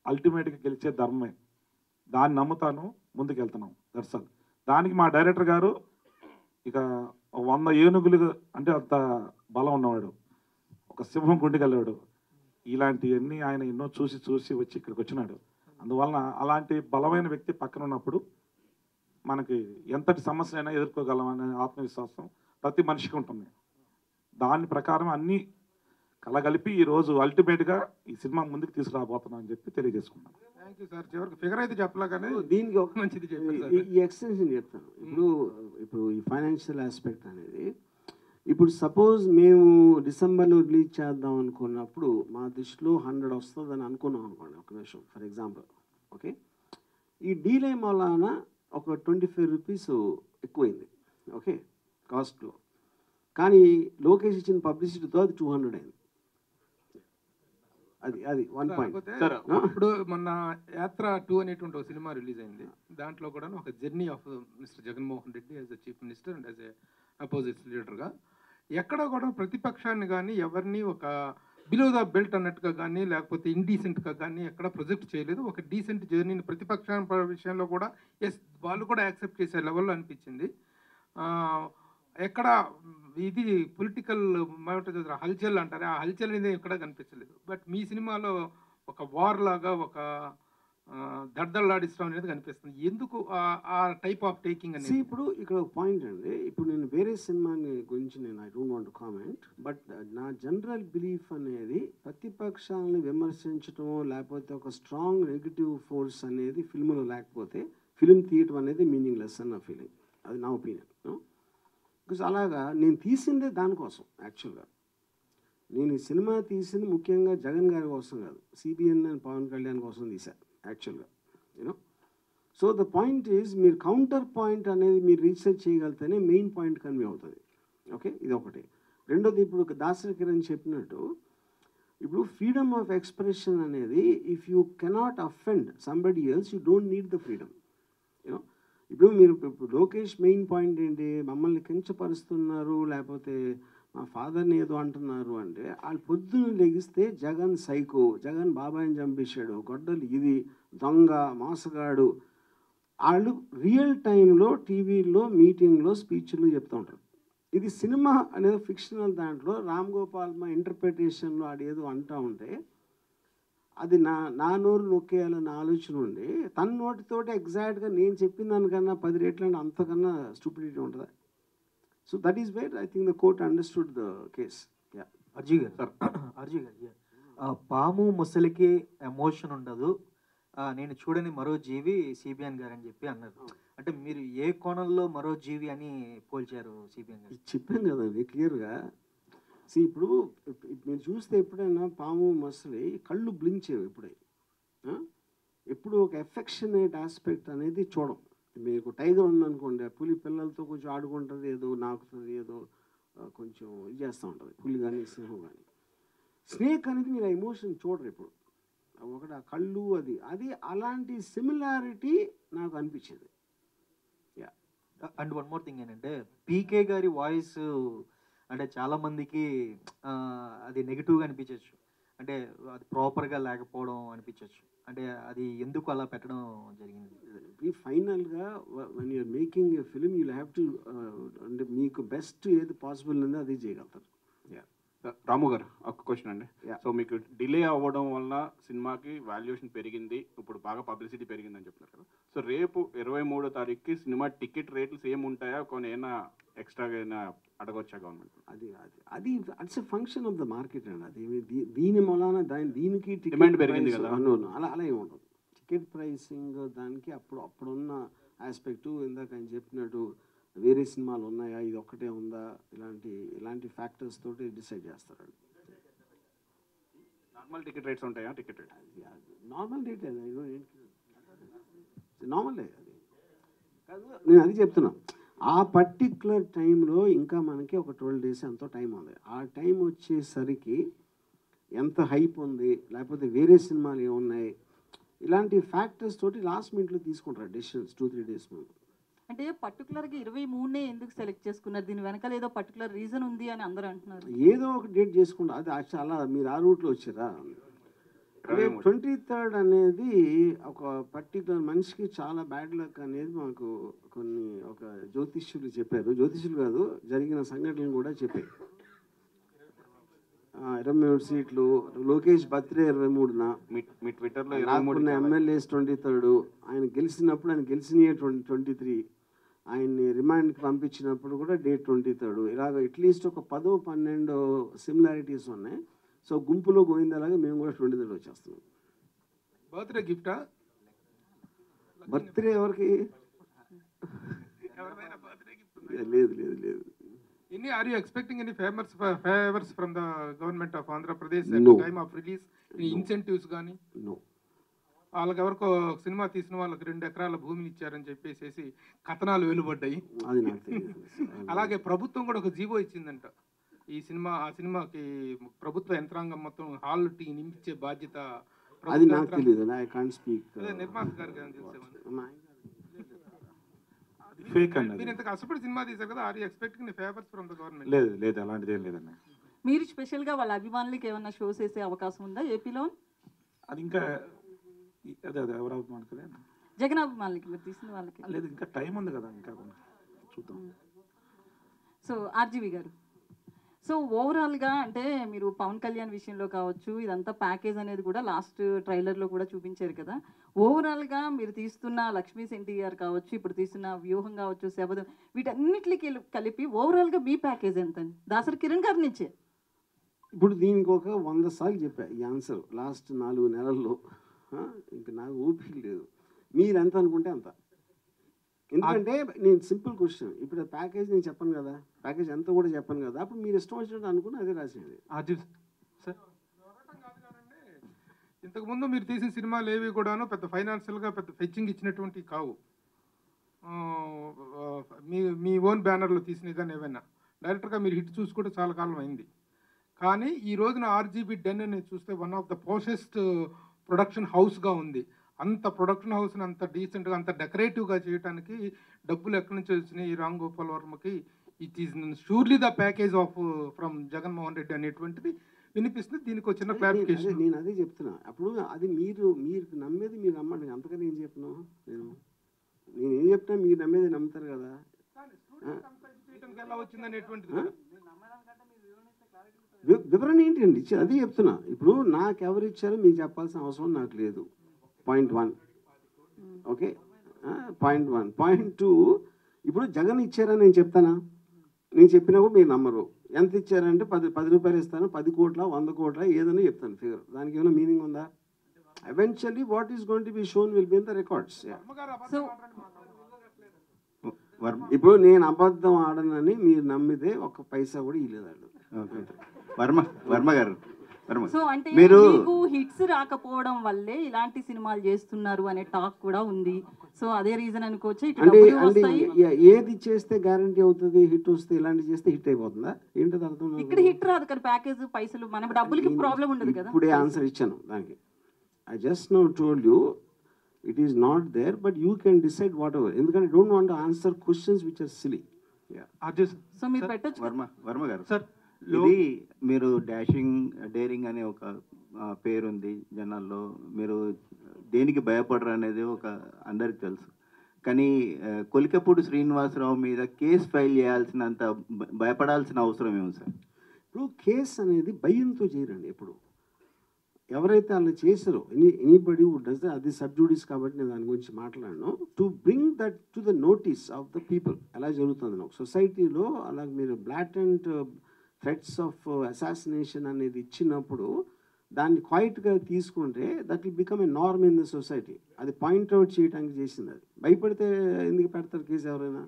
అల్టిమేట్గా గెలిచే ధర్మమే. దాన్ని నమ్ముతాను, ముందుకెళ్తున్నాం. దర్శల్ దానికి మా డైరెక్టర్ గారు ఇక 100 ఏనుగులు అంటే అంత బలం ఉన్నవాడు, ఒక సింహం గుండెకెళ్ళాడు. ఇలాంటివన్నీ ఆయన ఎన్నో చూసి వచ్చి ఇక్కడికి వచ్చినాడు. అందువలన అలాంటి బలమైన వ్యక్తి పక్కన ఉన్నప్పుడు మనకి ఎంతటి సమస్యలైనా ఎదుర్కోగలమనే ఆత్మవిశ్వాసం ప్రతి మనిషికి ఉంటుంది. దాని ప్రకారం అన్నీ కలగలిపి ఈరోజు అల్టిమేట్గా ఈ సినిమా ముందుకు తీసుకురాబోతున్నాం అని చెప్పి తెలియజేసుకున్నాను. Thank you sir. చివరికి ఫిగర్ అయితే చెప్పలేగానే దీనికి ఒక మంచిది ఈ ఎక్స్టెన్షన్ చెప్తాను. ఇప్పుడు ఈ ఫైనాన్షియల్ ఆస్పెక్ట్ అనేది, ఇప్పుడు సపోజ్ మేము డిసెంబర్లో రిలీజ్ చేద్దాం అనుకున్నప్పుడు మా దృష్టిలో 100 వస్తుందని అనుకున్నాం అనుకోండి, ఒక నిమిషం ఫర్ ఎగ్జాంపుల్. ఓకే, ఈ డీలే వలన ఒక 25 రూపీస్ ఎక్కువైంది. ఓకే, కాస్ట్లో. కానీ లోకేష్ ఇచ్చిన పబ్లిసిటీతో అది 200 అయింది. అది 1 పాయింట్. ఇప్పుడు మొన్న యాత్ర 2 అనేటువంటి ఒక సినిమా రిలీజ్ అయింది. దాంట్లో కూడా ఒక journey of mister Jaganmohan Reddy as a chief minister and as a opposite లీడర్గా ఎక్కడ కూడా ప్రతిపక్షాన్ని కానీ ఎవరిని ఒక బిలో ద బెల్ట్ అన్నట్టుగా కానీ లేకపోతే ఇండీసెంట్గా కానీ ఎక్కడ ప్రొజెక్ట్ చేయలేదు. ఒక డీసెంట్ జర్నీని ప్రతిపక్షాల విషయంలో కూడా వాళ్ళు కూడా యాక్సెప్ట్ చేసే లెవెల్లో అనిపించింది. ఎక్కడ ఇది పొలిటికల్ హల్చల్ అంటారు, ఆ హల్చల్ అనేది ఎక్కడ కనిపించలేదు. బట్ మీ సినిమాలో ఒక వార్ లాగా ఒక దడ్దల్లాడిస్తాం అనేది కనిపిస్తుంది. ఎందుకు ఆ టైప్ ఆఫ్ టేకింగ్ అనేది? ఇప్పుడు ఇక్కడ ఒక పాయింట్ అండి. ఇప్పుడు నేను వేరే సినిమాని గురించి నేను I don't want to comment, but నా జనరల్ బిలీఫ్ అనేది ప్రతిపక్షాలను విమర్శించడం లేకపోతే ఒక స్ట్రాంగ్ నెగిటివ్ ఫోర్స్ అనేది ఫిల్మ్లో లేకపోతే ఫిల్మ్ తీయటం అనేది మీనింగ్లెస్ అని నా ఫీలింగ్. అది నా ఒపీనియన్. బికాజ్ అలాగా నేను తీసిందే దానికోసం. యాక్చువల్గా నేను ఈ సినిమా తీసింది ముఖ్యంగా జగన్ గారి కోసం కాదు, సిబిఎన్ అండ్ పవన్ కళ్యాణ్ కోసం తీశాను యాక్చువల్గా. You know, so the point is మీరు కౌంటర్ పాయింట్ అనేది మీరు రీసెర్చ్ చేయగలిగితేనే మెయిన్ పాయింట్ కన్వే అవుతుంది. ఓకే, ఇది ఒకటి. రెండోది, ఇప్పుడు దాసరి కిరణ్ చెప్పినట్టు ఇప్పుడు ఫ్రీడమ్ ఆఫ్ ఎక్స్ప్రెషన్ అనేది if you cannot offend somebody else you don't need the freedom. You know, ఇప్పుడు లోకేష్ మెయిన్ పాయింట్ ఏంటి? మమ్మల్ని కించపరుస్తున్నారు లేకపోతే మా ఫాదర్ని ఏదో అంటున్నారు అంటే, వాళ్ళు పొద్దున్న లెగిస్తే జగన్ సైకో, జగన్ బాబాయిని చంపేశాడు, గొడ్డలు ఇది, దొంగ, మోసగాడు, వాళ్ళు రియల్ టైంలో టీవీలో మీటింగ్లో స్పీచ్లు చెప్తూ ఉంటారు. ఇది సినిమా అనేది ఫిక్షనల్ దాంట్లో రామ్ గోపాల్ మా ఇంటర్ప్రిటేషన్లో ఆడేదో అంటూ ఉంటే అది నా నోరు నొక్కేయాలన్న ఆలోచన ఉండి తన నోటితోటి ఎగ్జాక్ట్గా నేను చెప్పిన దానికన్నా 10 రెట్లు అంతకన్నా స్టూపిడిటీ ఉంటుందా? So that is where I think the court understood the case. అర్జీ గారు, పాము ముసలికి ఎమోషన్ ఉండదు, నేను చూడని మరో జీవి సిబిఎన్ గారు అని చెప్పి అన్నారు. అంటే మీరు ఏ కోణంలో మరో జీవి అని పోల్చారు సిబిఎన్ గారు? చెప్పాను కదండి క్లియర్గా. ఇప్పుడు మీరు చూస్తే ఎప్పుడైనా పాము మసలి కళ్ళు బ్లింక్ చేయవు. ఎప్పుడు ఒక ఎఫెక్షనేట్ ఆస్పెక్ట్ అనేది చూడం. మీకు టైగర్ ఉందనుకోండి, పులి పిల్లలతో కొంచెం ఆడుకుంటుంది, ఏదో నాకుతుంది, ఏదో కొంచెం ఇది చేస్తూ ఉంటుంది పులి కానీ సింహం కానీ. స్నేక్ అనేది మీరు ఆ ఎమోషన్ చూడరు. ఇప్పుడు ఒకటి ఆ కళ్ళు అది అది అలాంటి సిమిలారిటీ నాకు అనిపించింది. అండ్ వన్ మోర్ థింగ్ ఏంటంటే పీకే గారి వాయిస్ అంటే చాలా మందికి అది నెగిటివ్గా అనిపించవచ్చు, అంటే అది ప్రాపర్గా లేకపోవడం అనిపించవచ్చు. అంటే అది ఎందుకు అలా పెట్టడం జరిగింది? ఫైనల్గా one you're making a film you have to అంటే మీకు బెస్ట్ ఏది పాసిబుల్ ఉందో అది చేయగలుగుతారు. రాము గారు ఒక క్వశ్చన్ అండి. సో మీకు డిలే అవ్వడం వలన సినిమాకి వాల్యుయేషన్ పెరిగింది, ఇప్పుడు బాగా పబ్లిసిటీ పెరిగిందని చెప్తున్నారు కదా. సో రేపు 23వ తారీఖుకి సినిమా టికెట్ రేట్లు సేమ్ ఉంటాయా, కొన్ని ఏమైనా ఎక్స్ట్రాగా అయినా అడగొచ్చా గవర్నమెంట్? అది అది అది it's a function of the market అండి. అది దీని మూలాన దీనికి డిమాండ్ పెరిగింది కదా. అలా అలా ఏమి ఉండదు. టికెట్ ప్రైసింగ్ దానికి అప్పుడున్న ఆస్పెక్టు ఇందాక ఆయన చెప్పినట్టు వేరే సినిమాలు ఉన్నాయా, ఇది ఒక్కటే ఉందా, ఇలాంటి ఫ్యాక్టర్స్ తోటి డిసైడ్ చేస్తారండి. నార్మల్ టికెట్ రేట్స్ ఉంటాయా? టికెట్ రేట్ నార్మల్ రేట్ అది నార్మల్ అది కాదు, నేను అది చెప్తున్నా. ఆ పర్టిక్యులర్ టైంలో ఇంకా మనకి ఒక 12 days ఎంతో టైం ఉంది. ఆ టైం వచ్చేసరికి ఎంత హైప్ ఉంది, లేకపోతే వేరే సినిమాలు ఏమున్నాయి, ఇలాంటి ఫ్యాక్టర్స్ తోటి లాస్ట్ మినిట్లో తీసుకుంటారు డెసిషన్స్ 2-3 days ముందు. అంటే పర్టికులర్గా 23నే ఎందుకు సెలెక్ట్ చేసుకున్నారు? దీని వెనకాల ఏదో పర్టికులర్ రీజన్ ఉంది అని అందరూ అంటున్నారు. ఏదో ఒక డేట్ చేసుకుంటా, అది అలా మీరు ఆ రూట్లో వచ్చారా? 23rd అనేది ఒక పర్టికులర్ మనిషికి చాలా బ్యాడ్ లక్ అనేది మాకు ఒక జ్యోతిష్యులు చెప్పారు. జ్యోతిష్యులు కాదు, జరిగిన సంఘటనలు కూడా చెప్పారు. 23 సీట్లు, లోకేష్ బర్త్డే 23న, మీ ట్విట్టర్లో ఎమ్మెల్యేస్ 23rd, ఆయన గెలిచినప్పుడు ఆయన గెలిచినయే 23, ఆయన్ని రిమాండ్కి పంపించినప్పుడు కూడా డేట్ 23. ఇలాగ అట్లీస్ట్ ఒక 10-12 సిమిలారిటీస్ ఉన్నాయి. సో గుంపులో గోవిందలాగా మేము కూడా 23 వచ్చేస్తున్నాం. బర్త్డే గిఫ్టా? బర్త్డే ఎవరికి? లేదు లేదు లేదు. Are you expecting any favors from the government of Andhra Pradesh at No. the time of release? Any incentives కానీ? No. వాళ్ళకి ఎవరికో సినిమా తీసిన వాళ్ళకి 2 ఎకరాల భూమిని ఇచ్చారని చెప్పేసి కథనాలు వెలువడ్డాయి. అది నాకు తెలియదు. అలాగే ప్రభుత్వం కూడా ఒక జీవో ఇచ్చిందంట. ఆ సినిమాకి ప్రభుత్వ యంత్రాంగం మొత్తం హాల్ టీ నింపించే బాధ్యత అది నాకు తెలియదు. I can't speak. నిర్మాత గారికి తెలిసేవాళ్ళు. ఫేక్ అండి. మీరు ఇంత కష్టపడి సినిమా తీశారు కదా, are you expecting favours from the government? లేదు లేదు, అలాంటిది ఏం లేదండి. మీరు స్పెషల్గా వాళ్ళ అభిమానులకి ఏమన్నా షోస్ వేసే అవకాశం ఉందా ఏపీలో? అది ఇంకా అదే ఎవరు అవుతుంది జగన్ అభిమానులకి మీరు తీసిన వాళ్ళకి? లేదు, ఇంకా టైం ఉంది కదా, ఇంకా చూద్దాం. సో ఆర్జీవి గారు, సో ఓవరాల్గా అంటే మీరు పవన్ కళ్యాణ్ విషయంలో కావచ్చు, ఇదంతా ప్యాకేజ్ అనేది కూడా లాస్ట్ ట్రైలర్లో కూడా చూపించారు కదా. ఓవరాల్గా మీరు తీస్తున్న లక్ష్మీ ఎన్టీఆర్ కావచ్చు, ఇప్పుడు తీస్తున్న వ్యూహం కావచ్చు, శబదం, వీటన్నిటికి కలిపి ఓవరాల్గా మీ ప్యాకేజ్ ఎంత? దాసరి కిరణ్ గారి నుంచే ఇప్పుడు దీనికి ఒక 100 సార్లు చెప్పా ఈ ఆన్సర్ లాస్ట్ 4 నెలల్లో. ఇంకా నాకు ఓపిక లేదు. మీరు ఎంత అనుకుంటే అంత. ఎందుకంటే నేను సింపుల్ క్వశ్చన్, ఇప్పుడు ప్యాకేజ్ నేను చెప్పను కదా, ప్యాకేజ్ ఎంత కూడా చెప్పను కదా, అప్పుడు మీరు ఇష్టం వచ్చినట్టు అనుకుని అదే రాసేయండి. ఇంతకుముందు మీరు తీసిన సినిమాలు ఏవి కూడాను పెద్ద ఫైనాన్షియల్గా పెద్ద ఫెచ్చింగ్ ఇచ్చినటువంటి కావు. మీ ఓన్ బ్యానర్లో తీసిన కానీ ఏమైనా డైరెక్టర్గా మీరు హిట్ చూసి కూడా చాలా కాలం అయింది. కానీ ఈ రోజున ఆర్జీబీ డెన్ అనేది చూస్తే వన్ ఆఫ్ ద పోషెస్ట్ ప్రొడక్షన్ హౌస్గా ఉంది. అంత ప్రొడక్షన్ హౌస్ని అంత డీసెంట్గా అంత డెకరేటివ్గా చేయడానికి డబ్బులు ఎక్కడి నుంచి వచ్చినాయి ఈ రామ్ గోపాల్ వర్మకి? It is surely the package of from Jaganmohan Reddy అనేటువంటిది వినిపిస్తుంది. దీనికి వచ్చిన క్లారిఫికేషన్ నేను అదే చెప్తున్నా. అప్పుడు అది మీరు నమ్మేది మీరు నమ్మండి, అంతకని ఏం చెప్పను. నేను ఏం చెప్తున్నా మీరు నమ్మేది నమ్ముతారు కదా. ఎలా వచ్చింది అనేటువంటిది వివరణ ఏంటండి అది చెప్తున్నా. ఇప్పుడు నాకు ఎవరు ఇచ్చారో మీకు చెప్పాల్సిన అవసరం నాకు లేదు. పాయింట్ 1. Okay, point 1. పాయింట్ 2, ఇప్పుడు జగన్ ఇచ్చారని నేను చెప్తానా? నేను చెప్పినా కూడా మీరు నమ్మరు. ఎంత ఇచ్చారంటే 10 రూపాయలు ఇస్తాను, 10 కోట్ల 100 కోట్ల ఏదైనా చెప్తాను ఫిగర్. దానికి ఏమైనా మీనింగ్ ఉందా? Eventually what is going to be shown will be in the records. ఇప్పుడు నేను అబద్ధం ఆడనని మీరు నమ్మితే 1 పైసా కూడా ఇవ్వలేదు. వర్మ గారు, సో అంటే మీకు హిట్స్ రాకపోవడం వల్లే ఇలాంటి సినిమాలు చేస్తున్నారు అనే టాక్ కూడా ఉంది. సో అదే రీజన్ అనుకోవచ్చు. అంటే ఏది చేస్తే గ్యారంటీ అవుతుంది హిట్ వస్తే? ఇలాంటి చేస్తే హిట్ అయిపోతుందా? ఏంటది అర్థం? ఇక్కడ హిట్ రాదు కదా, ప్యాకేజ్ పైసలు మన డబ్బులకి ప్రాబ్లం ఉండదు కదా. ఇప్పుడే ఆన్సర్ ఇచ్చాను దానికి. I just now told you it is not there, but you can decide whatever. ఎందుకంటే don't want answer questions which are silly. So మీరు పెట్టచ్చు వర్మ గారు సార్ ఇది మీరు డాషింగ్ డేరింగ్ అనే ఒక పేరుంది జనాల్లో, మీరు దేనికి భయపడరు అనేది ఒక అందరికి తెలుసు. కానీ కొలికపూడి శ్రీనివాసరావు మీద కేసు ఫైల్ చేయాల్సినంత భయపడాల్సిన అవసరం ఏమి సార్? ఇప్పుడు కేసు అనేది భయంతో చేయరండి. ఎప్పుడు ఎవరైతే అలా చేశారో ఎనీబడి డస్ అది సబ్జూడిస్ కాబట్టి నేను దాని గురించి మాట్లాడను. To bring that to the notice of the people ఎలా జరుగుతుంది ఒక సొసైటీలో. అలాగే మీరు బ్లాటెంట్ థ్రెట్స్ ఆఫ్ అసాసినేషన్ అనేది ఇచ్చినప్పుడు దాన్ని క్వైట్గా తీసుకుంటే that will become a norm in the society. అది పాయింట్అవుట్ చేయడానికి చేసింది. అది భయపడితే ఎందుకు పెడతారు కేసు? ఎవరైనా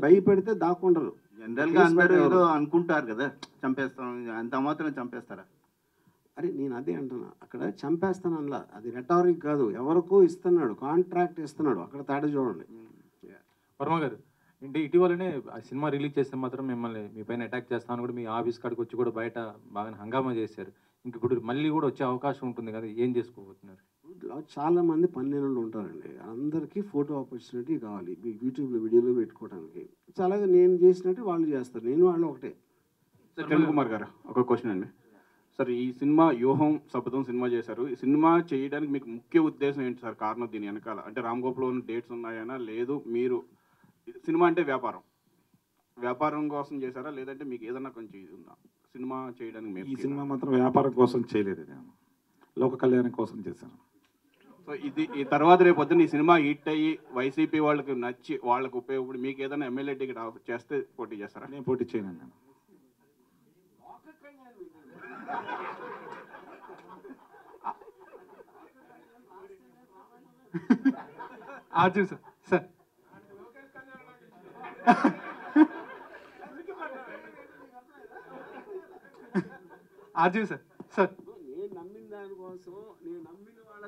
భయపడితే దాక్కుండరు. జనరల్గా అందరూ ఏదో అనుకుంటారు కదా, చంపేస్తాం, అంత మాత్రం చంపేస్తారా? అరే నేను అదే అంటున్నా, అక్కడ చంపేస్తాను అనలా, అది రెటారిక్ కాదు. ఎవరికో ఇస్తున్నాడు, కాంట్రాక్ట్ ఇస్తున్నాడు, అక్కడ తేడా చూడండి. వర్మ గారు అంటే ఇటీవలనే ఆ సినిమా రిలీజ్ చేస్తే మాత్రం మిమ్మల్ని మీ పైన అటాక్ చేస్తామని కూడా మీ ఆఫీస్ కాడికి వచ్చి కూడా బయట బాగా హంగామా చేశారు. ఇంక ఇప్పుడు మళ్ళీ కూడా వచ్చే అవకాశం ఉంటుంది కదా, ఏం చేసుకోబోతున్నారు? చాలా మంది పన్నెండు ఉంటారండి, అందరికీ ఫోటో ఆపర్చునిటీ కావాలి యూట్యూబ్లో వీడియోలో పెట్టుకోవడానికి. చాలా నేను చేసినట్టు వాళ్ళు చేస్తారు, నేను వాళ్ళు ఒకటే. సార్ కిరణ్ కుమార్ గారు ఒక క్వశ్చన్ అండి. సార్ ఈ సినిమా వ్యూహం శపథం సినిమా చేశారు, ఈ సినిమా చేయడానికి మీకు ముఖ్య ఉద్దేశం ఏంటి సార్? కారణం దీని వెనకాల అంటే రామ్ గోపాల్ ఉన్న డేట్స్ ఉన్నాయనా, లేదు మీరు సినిమా అంటే వ్యాపారం కోసం చేశారా, లేదంటే మీకు ఏదన్నా కొంచెం ఇది ఉందా సినిమా చేయడానికి? ఈ సినిమా మాత్రం వ్యాపారం కోసం చేయలేదు, నేను లోక కళ్యాణం కోసం చేశాను. సో ఇది ఈ తర్వాత రేపు పొద్దున్న ఈ సినిమా హిట్ అయ్యి వైసీపీ వాళ్ళకి నచ్చి వాళ్ళకి ఉపయోగపడి మీకు ఏదైనా ఎమ్మెల్యే టికెట్ చేస్తే పోటీ చేస్తారా? నేను పోటీ చేయను. నేను RGV sir sir RGV sir sir నేను నమ్మిన దానికోసం నేను నమ్మిన వాళ్ళ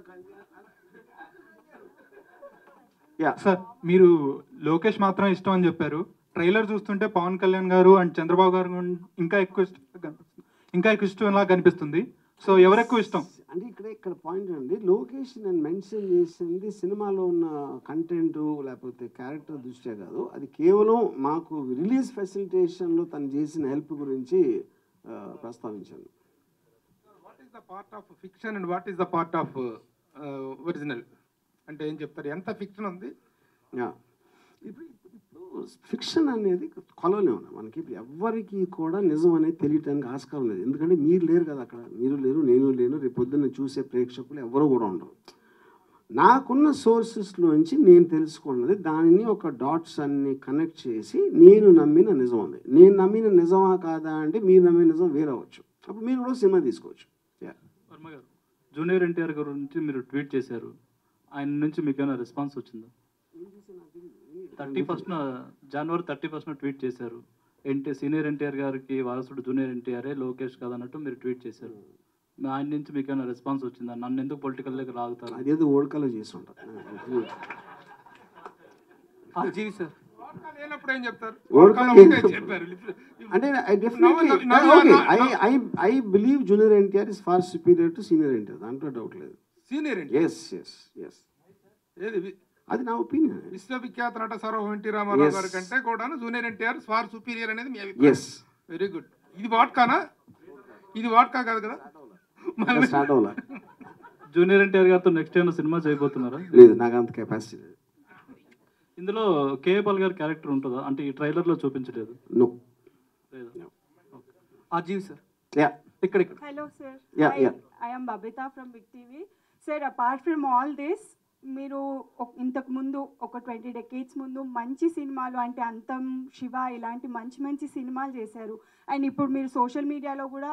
సార్ మీరు లోకేష్ మాత్రం ఇష్టం అని చెప్పారు. ట్రైలర్ చూస్తుంటే పవన్ కళ్యాణ్ గారు అండ్ చంద్రబాబు గారు ఇంకా ఎక్కువ ఇష్టంలా కనిపిస్తుంది. సో ఎవరు ఎక్కువ ఇష్టం అంటే ఇక్కడ పాయింట్ అండి, లోకేష్ నేను మెన్షన్ చేసింది సినిమాలో ఉన్న కంటెంట్ లేకపోతే క్యారెక్టర్ దృష్ట్యా కాదు, అది కేవలం మాకు రిలీజ్ ఫెసిలిటేషన్లో తను చేసిన హెల్ప్ గురించి ప్రస్తావించాను. What is the part of fiction and what is the part of original అంటే ఏం చెప్తారు? ఎంత ఫిక్షన్ ఉంది? ఇప్పుడు ఫిక్షన్ అనేది కొలవలే ఉన్నాయి మనకి. ఇప్పుడు ఎవరికి కూడా నిజం అనేది తెలియటానికి ఆస్కారం లేదు, ఎందుకంటే మీరు లేరు కదా అక్కడ, మీరు లేరు, నేను లేను, రేపు పొద్దున్న చూసే ప్రేక్షకులు ఎవరు కూడా ఉండరు. నాకున్న సోర్సెస్లోంచి నేను తెలుసుకున్నది దానిని ఒక డాట్స్ అన్ని కనెక్ట్ చేసి నేను నమ్మిన నిజం ఉంది. నేను నమ్మిన నిజమా కాదా అంటే మీరు నమ్మిన నిజం వేరే అవ్వచ్చు, అప్పుడు మీరు కూడా సినిమా తీసుకోవచ్చు. వర్మ గారు జూనియర్ ఎన్టీఆర్ గారి నుంచి మీరు ట్వీట్ చేశారు, ఆయన నుంచి మీకు ఏమైనా రెస్పాన్స్ వచ్చిందా? 31st జనవరి 31st ట్వీట్ చేశారు, సీనియర్ ఎన్టీఆర్ గారికి వారసుడు జూనియర్ ఎన్టీఆర్ఏ లోకేష్ కాదన్నట్టు మీరు ట్వీట్ చేశారు. ఆయన నుంచి మీకు ఏమైనా రెస్పాన్స్ వచ్చిందా? నన్ను ఎందుకు పొలిటికల్ దగ్గర లాగుతారు? అదేదో ఓడకలో చేసి ఉంటారు. లేనప్పుడు ఏం చెప్తారు? అంటే I believe junior NTR is far superior to senior NTR, దాంట్లో డౌట్ లేదు. సీనియర్ ఏది అది నా ఒపీనియన్. విశ్వవిఖ్యాత నట సార్వభౌమ ఎన్టీ రామారావు గారి కంటే కూడా జూనియర్ ఎన్టీఆర్ ఫార్ సుపీరియర్ అనేది మీ అభిప్రాయం? Very good. ఇది వాట్కానా? ఇది వాట్కా కాదు కదా? జూనియర్ ఎన్టీఆర్ గారితో నెక్స్ట్ ఏమైనా సినిమా చేయబోతున్నారా? లేదు, నాకు అంత కెపాసిటీ లేదు. ఇందులో కేఏపాల్ గారి క్యారెక్టర్ ఉంటుందా? అంటే ఈ ట్రైలర్లో చూపించలేదు. నో. ఆర్జీవి సార్ ఇక్కడ. Hello sir. I am Babita from Big TV. Sir, apart from all this, మీరు ఇంతకు ముందు ఒక 20 decades ముందు మంచి సినిమాలు అంటే అంతం, శివ ఇలాంటి మంచి సినిమాలు చేశారు. అండ్ ఇప్పుడు మీరు సోషల్ మీడియాలో కూడా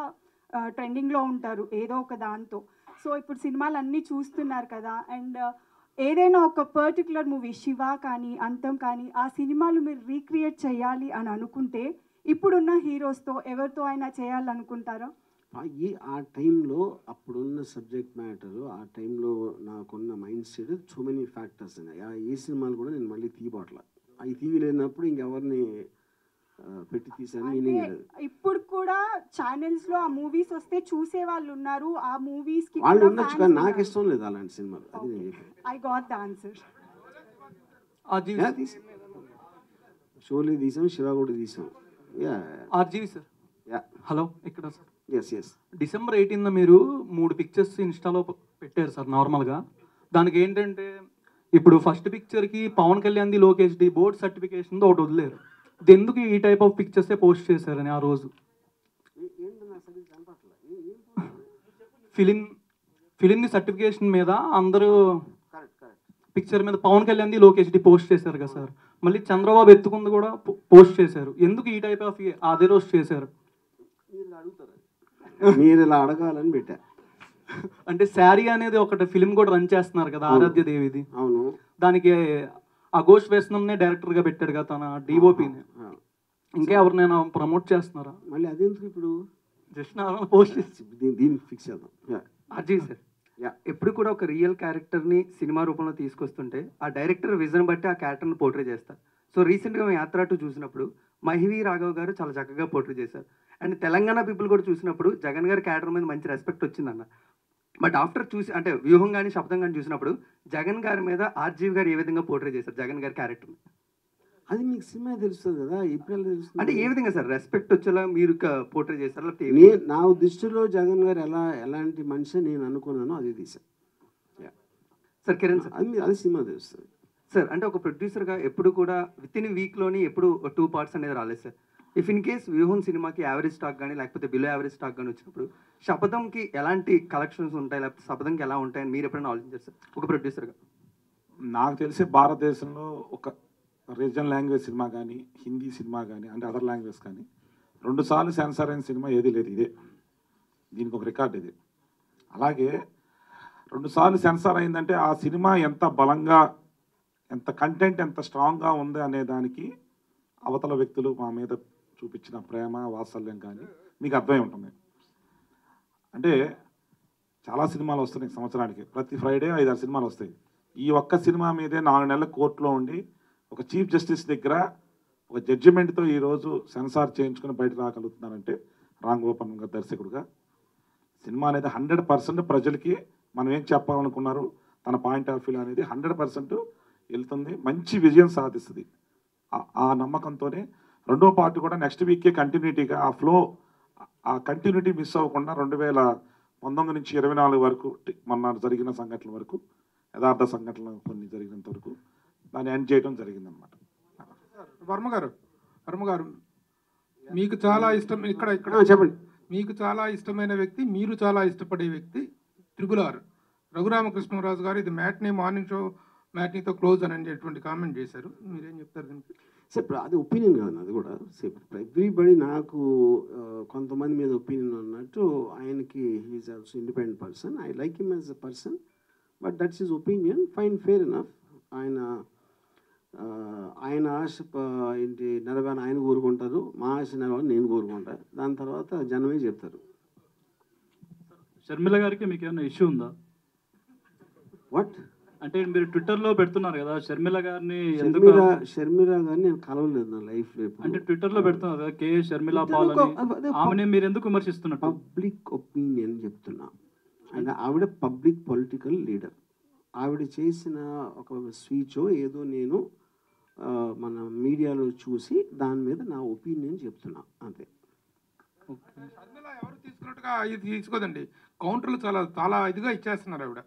ట్రెండింగ్లో ఉంటారు ఏదో ఒక దాంతో. సో ఇప్పుడు సినిమాలు అన్నీ చూస్తున్నారు కదా, అండ్ ఏదైనా ఒక పర్టికులర్ మూవీ శివ కానీ అంతం కానీ ఆ సినిమాలు మీరు రీక్రియేట్ చేయాలి అని అనుకుంటే ఇప్పుడున్న హీరోస్తో ఎవరితో అయినా చేయాలనుకుంటారా? ఆ టైంలో అప్పుడున్న సబ్జెక్ట్ మ్యాటరు, ఆ టైంలో నాకున్న mind set so many factors ఉన్నాయి. ఏ సినిమాలు కూడా నేను మళ్ళీ తీయబోట్ల, అవి తీయలేనప్పుడు ఇంకెవరిని పెట్టి తీసాను మీనింగ్ లేదు. ఇప్పుడు కూడా ఛానల్స్ లో ఆ మూవీస్ వస్తే చూసే వాళ్ళు ఉన్నారు, ఆ మూవీస్ కి వాళ్ళు ఉండొచ్చు కానీ నాకు ఇష్టం లేదు అలాంటి సినిమాలు. అది నేను చెప్పాను. I got the answer. Sholay తీసాం, శివ కూడా తీసాం. ఆర్జీవి సార్. హలో, ఇక్కడ సార్. Yes yes. డిసెంబర్ 18న మీరు 3 పిక్చర్స్ ఇన్స్టాలో పెట్టారు సార్ నార్మల్గా. దానికి ఏంటంటే ఇప్పుడు ఫస్ట్ పిక్చర్కి పవన్ కళ్యాణ్ది, లోకేష్ది బోర్డ్ సర్టిఫికేషన్ ఒకటి వదిలేరు. ఇది ఎందుకు ఈ టైప్ ఆఫ్ పిక్చర్సే పోస్ట్ చేశారని ఆ రోజు ఫిలింది సర్టిఫికేషన్ మీద అందరూ పిక్చర్ మీద పవన్ కళ్యాణ్ది, లోకేష్ది పోస్ట్ చేశారు కదా సార్. మళ్ళీ చంద్రబాబు ఎత్తుకుంది కూడా పోస్ట్ చేశారు. ఎందుకు ఈ టైప్ ఆఫ్ అదే రోజు చేశారు? మీరు ఇలా అడగాలని పెట్టా. అంటే శారీ అనేది ఒకటి ఫిలిం కూడా రన్ చేస్తున్నారు కదా ఆరాధ్య దేవిది. అవును. దానికి అఘోష్ వేసనంనే డైరెక్టర్గా పెట్టాడు కదా తన డిఓపిని. ఇంకా ఎవరినైనా ప్రమోట్ చేస్తున్నారా? మళ్ళీ అదేందుకు ఇప్పుడు జస్ట్ పోస్ట్ దీనికి ఫిక్స్ చేద్దాం. అజయ్ సార్, ఎప్పుడు కూడా ఒక రియల్ క్యారెక్టర్ని సినిమా రూపంలో తీసుకొస్తుంటే ఆ డైరెక్టర్ విజన్ బట్టి ఆ క్యారెక్టర్ని పోర్ట్రే చేస్తారు. సో రీసెంట్గా మేము యాత్ర 2 చూసినప్పుడు మహివి రాఘవ్ గారు చాలా చక్కగా పోర్ట్రే చేశారు. అండ్ తెలంగాణ పీపుల్ కూడా చూసినప్పుడు జగన్ గారి క్యారెక్టర్ మీద మంచి రెస్పెక్ట్ వచ్చిందన్న. బట్ ఆఫ్టర్ చూసి అంటే వ్యూహం కానీ శబ్దం కానీ చూసినప్పుడు జగన్ గారి మీద ఆర్జీవి గారు ఏ విధంగా పోర్ట్రే చేశారు జగన్ గారి క్యారెక్టర్ని? అది మీకు సినిమా తెలుస్తుంది కదా, ఇప్పుడు తెలుస్తుంది అంటే ఏ విధంగా సార్ రెస్పెక్ట్ వచ్చేలా మీరు పోర్ట్రే చేశారు? నా దృష్టిలో జగన్ గారు ఎలాంటి మనిషి నేను అనుకున్నానో అది తీసాను సార్. కిరణ్ సార్, అది సినిమా తెలుస్తుంది సార్. అంటే ఒక ప్రొడ్యూసర్గా ఎప్పుడు కూడా విత్ ఇన్ వీక్లోని ఎప్పుడు 2 పార్ట్స్ అనేది రాలేదు సార్. ఇఫ్ ఇన్ కేస్ వ్యూహం సినిమాకి యావరేజ్ స్టాక్ కానీ లేకపోతే బిలో యావరేజ్ స్టాక్ కానీ వచ్చినప్పుడు శపథంకి ఎలాంటి కలెక్షన్స్ ఉంటాయి, లేకపోతే శపథంకి ఎలా ఉంటాయని మీరు ఎప్పుడైనా ఆలోచించారు సార్ ఒక ప్రొడ్యూసర్గా? నాకు తెలిసి భారతదేశంలో ఒక రీజనల్ లాంగ్వేజ్ సినిమా కానీ హిందీ సినిమా కానీ అంటే అదర్ లాంగ్వేజ్ కానీ 2 సార్లు సెన్సార్ అయిన సినిమా ఏది లేదు. ఇదే దీనికి ఒక రికార్డ్ ఇది. అలాగే 2 సార్లు సెన్సార్ అయిందంటే ఆ సినిమా ఎంత బలంగా, ఎంత కంటెంట్ ఎంత స్ట్రాంగ్గా ఉంది అనే దానికి అవతల వ్యక్తులు మా మీద చూపించిన ప్రేమ వాత్సల్యం కానీ మీకు అర్థమై ఉంటుంది. అంటే చాలా సినిమాలు వస్తున్నాయి సంవత్సరానికి, ప్రతి ఫ్రైడే 5-6 సినిమాలు వస్తాయి. ఈ ఒక్క సినిమా మీదే 4 నెలల కోర్టులో ఉండి ఒక చీఫ్ జస్టిస్ దగ్గర ఒక జడ్జిమెంట్తో ఈరోజు సెన్సార్ చేయించుకుని బయట రాగలుగుతున్నారంటే రామ్ గోపాల్ గారు దర్శకుడుగా సినిమా అనేది 100% ప్రజలకి మనం ఏం చెప్పాలనుకున్నారు తన పాయింట్ ఆఫ్ వ్యూ అనేది 100% వెళ్తుంది, మంచి విజయం సాధిస్తుంది. ఆ నమ్మకంతోనే 2వ పార్ట్ కూడా నెక్స్ట్ వీకే కంటిన్యూటీగా ఆ ఫ్లో, ఆ కంటిన్యూటీ మిస్ అవ్వకుండా 2019 నుంచి 24 వరకు మొన్న జరిగిన సంఘటనల వరకు, యథార్థ సంఘటనలు కొన్ని జరిగినంత వరకు దాన్ని ఎండ్ చేయడం జరిగిందనమాట. వర్మ గారు మీకు చాలా ఇష్టం ఇక్కడ చెప్పండి. మీకు చాలా ఇష్టమైన వ్యక్తి, మీరు చాలా ఇష్టపడే వ్యక్తి RRR రఘురామకృష్ణరాజు గారు ఇది మ్యాట్నీ మార్నింగ్ షో మ్యాట్నీతో క్లోజ్ అని అనేటువంటి కామెంట్ చేశారు. మీరేం చెప్తారు దీనికి? సార్ అది ఒపీనియన్ కాదు, అది కూడా ఎవ్రీబడి. నాకు కొంతమంది మీద ఒపీనియన్ ఉన్నట్టు ఆయనకి he's also independent person. I like him as a person, but that's his opinion, fine, fair enough. ఆయన ఆశ ఏంటి నెరవేరని ఆయన కోరుకుంటారు, మా ఆశ నెరవేరని నేను కోరుకుంటా. దాని తర్వాత జనమే చెప్తారు. షర్మిల గారికి మీకు ఏమైనా ఇష్యూ ఉందా? వాట్ అంటే మీరు ట్విట్టర్లో పెడుతున్నారు కదా షర్మిల గారిని, షర్మిల గారిని నేను కలవలేదు నా లైఫ్లో. అంటే ట్విట్టర్లో పెడుతున్నారు కదా కే షర్మిల పాల్ అని, ఆమెని మీరు ఎందుకు విమర్శిస్తున్నారు? పబ్లిక్ ఒపీనియన్ చెప్తున్నా. అండ్ ఆవిడ పబ్లిక్ పొలిటికల్ లీడర్. ఆవిడ చేసిన ఒక స్పీచ్ ఏదో నేను మన మీడియాలో చూసి దాని మీద నా ఒపీనియన్ చెప్తున్నా అంతే. షర్మిల ఎవరు తీసుకున్నట్టుగా ఇది తీసుకోదండి. కౌంటర్లు చాలా ఇదిగా ఇచ్చేస్తున్నారు. ఆవిడ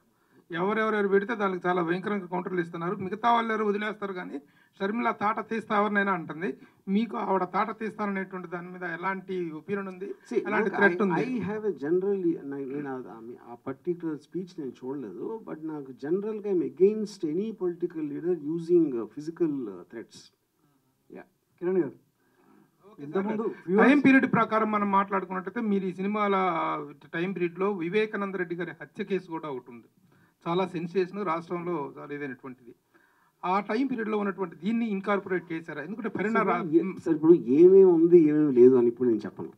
ఎవరెవరు పెడితే దానికి చాలా భయంకరంగా కౌంటర్లు ఇస్తున్నారు. మిగతా వాళ్ళు ఎవరు వదిలేస్తారు, కానీ షర్మిల తాట తీస్తా ఎవరినైనా అంటుంది. మీకు ఆవిడ తాట తీస్తాననేటువంటి దాని మీద ఎలాంటి ఒపీనియన్ ఉంది, ఎలాంటి థ్రెట్ ఉంది? ఐ హ్యావ్ ఎ జనరల్లీ, నేను ఆ పర్టికులర్ స్పీచ్ నేను చూడలేదు, బట్ నాకు జనరల్గా I'm against any political leader using physical threats. Kiran గారు, ఇంతకుముందు టైం పీరియడ్ ప్రకారం మనం మాట్లాడుకున్నట్టయితే మీరు ఈ సినిమాల టైం పీరియడ్లో వివేకానంద రెడ్డి గారి హత్య కేసు కూడా ఒకటి ఉంది. చాలా సెన్సేషన్, రాష్ట్రంలో చాలా ఇదైనటువంటిది. ఆ టైం పీరియడ్లో ఉన్నటువంటి దీన్ని ఇన్కార్పొరేట్ చేశారా? ఎందుకంటే సార్ ఇప్పుడు ఏమేమి ఉంది ఏమేమి లేదు అని ఇప్పుడు నేను చెప్పను,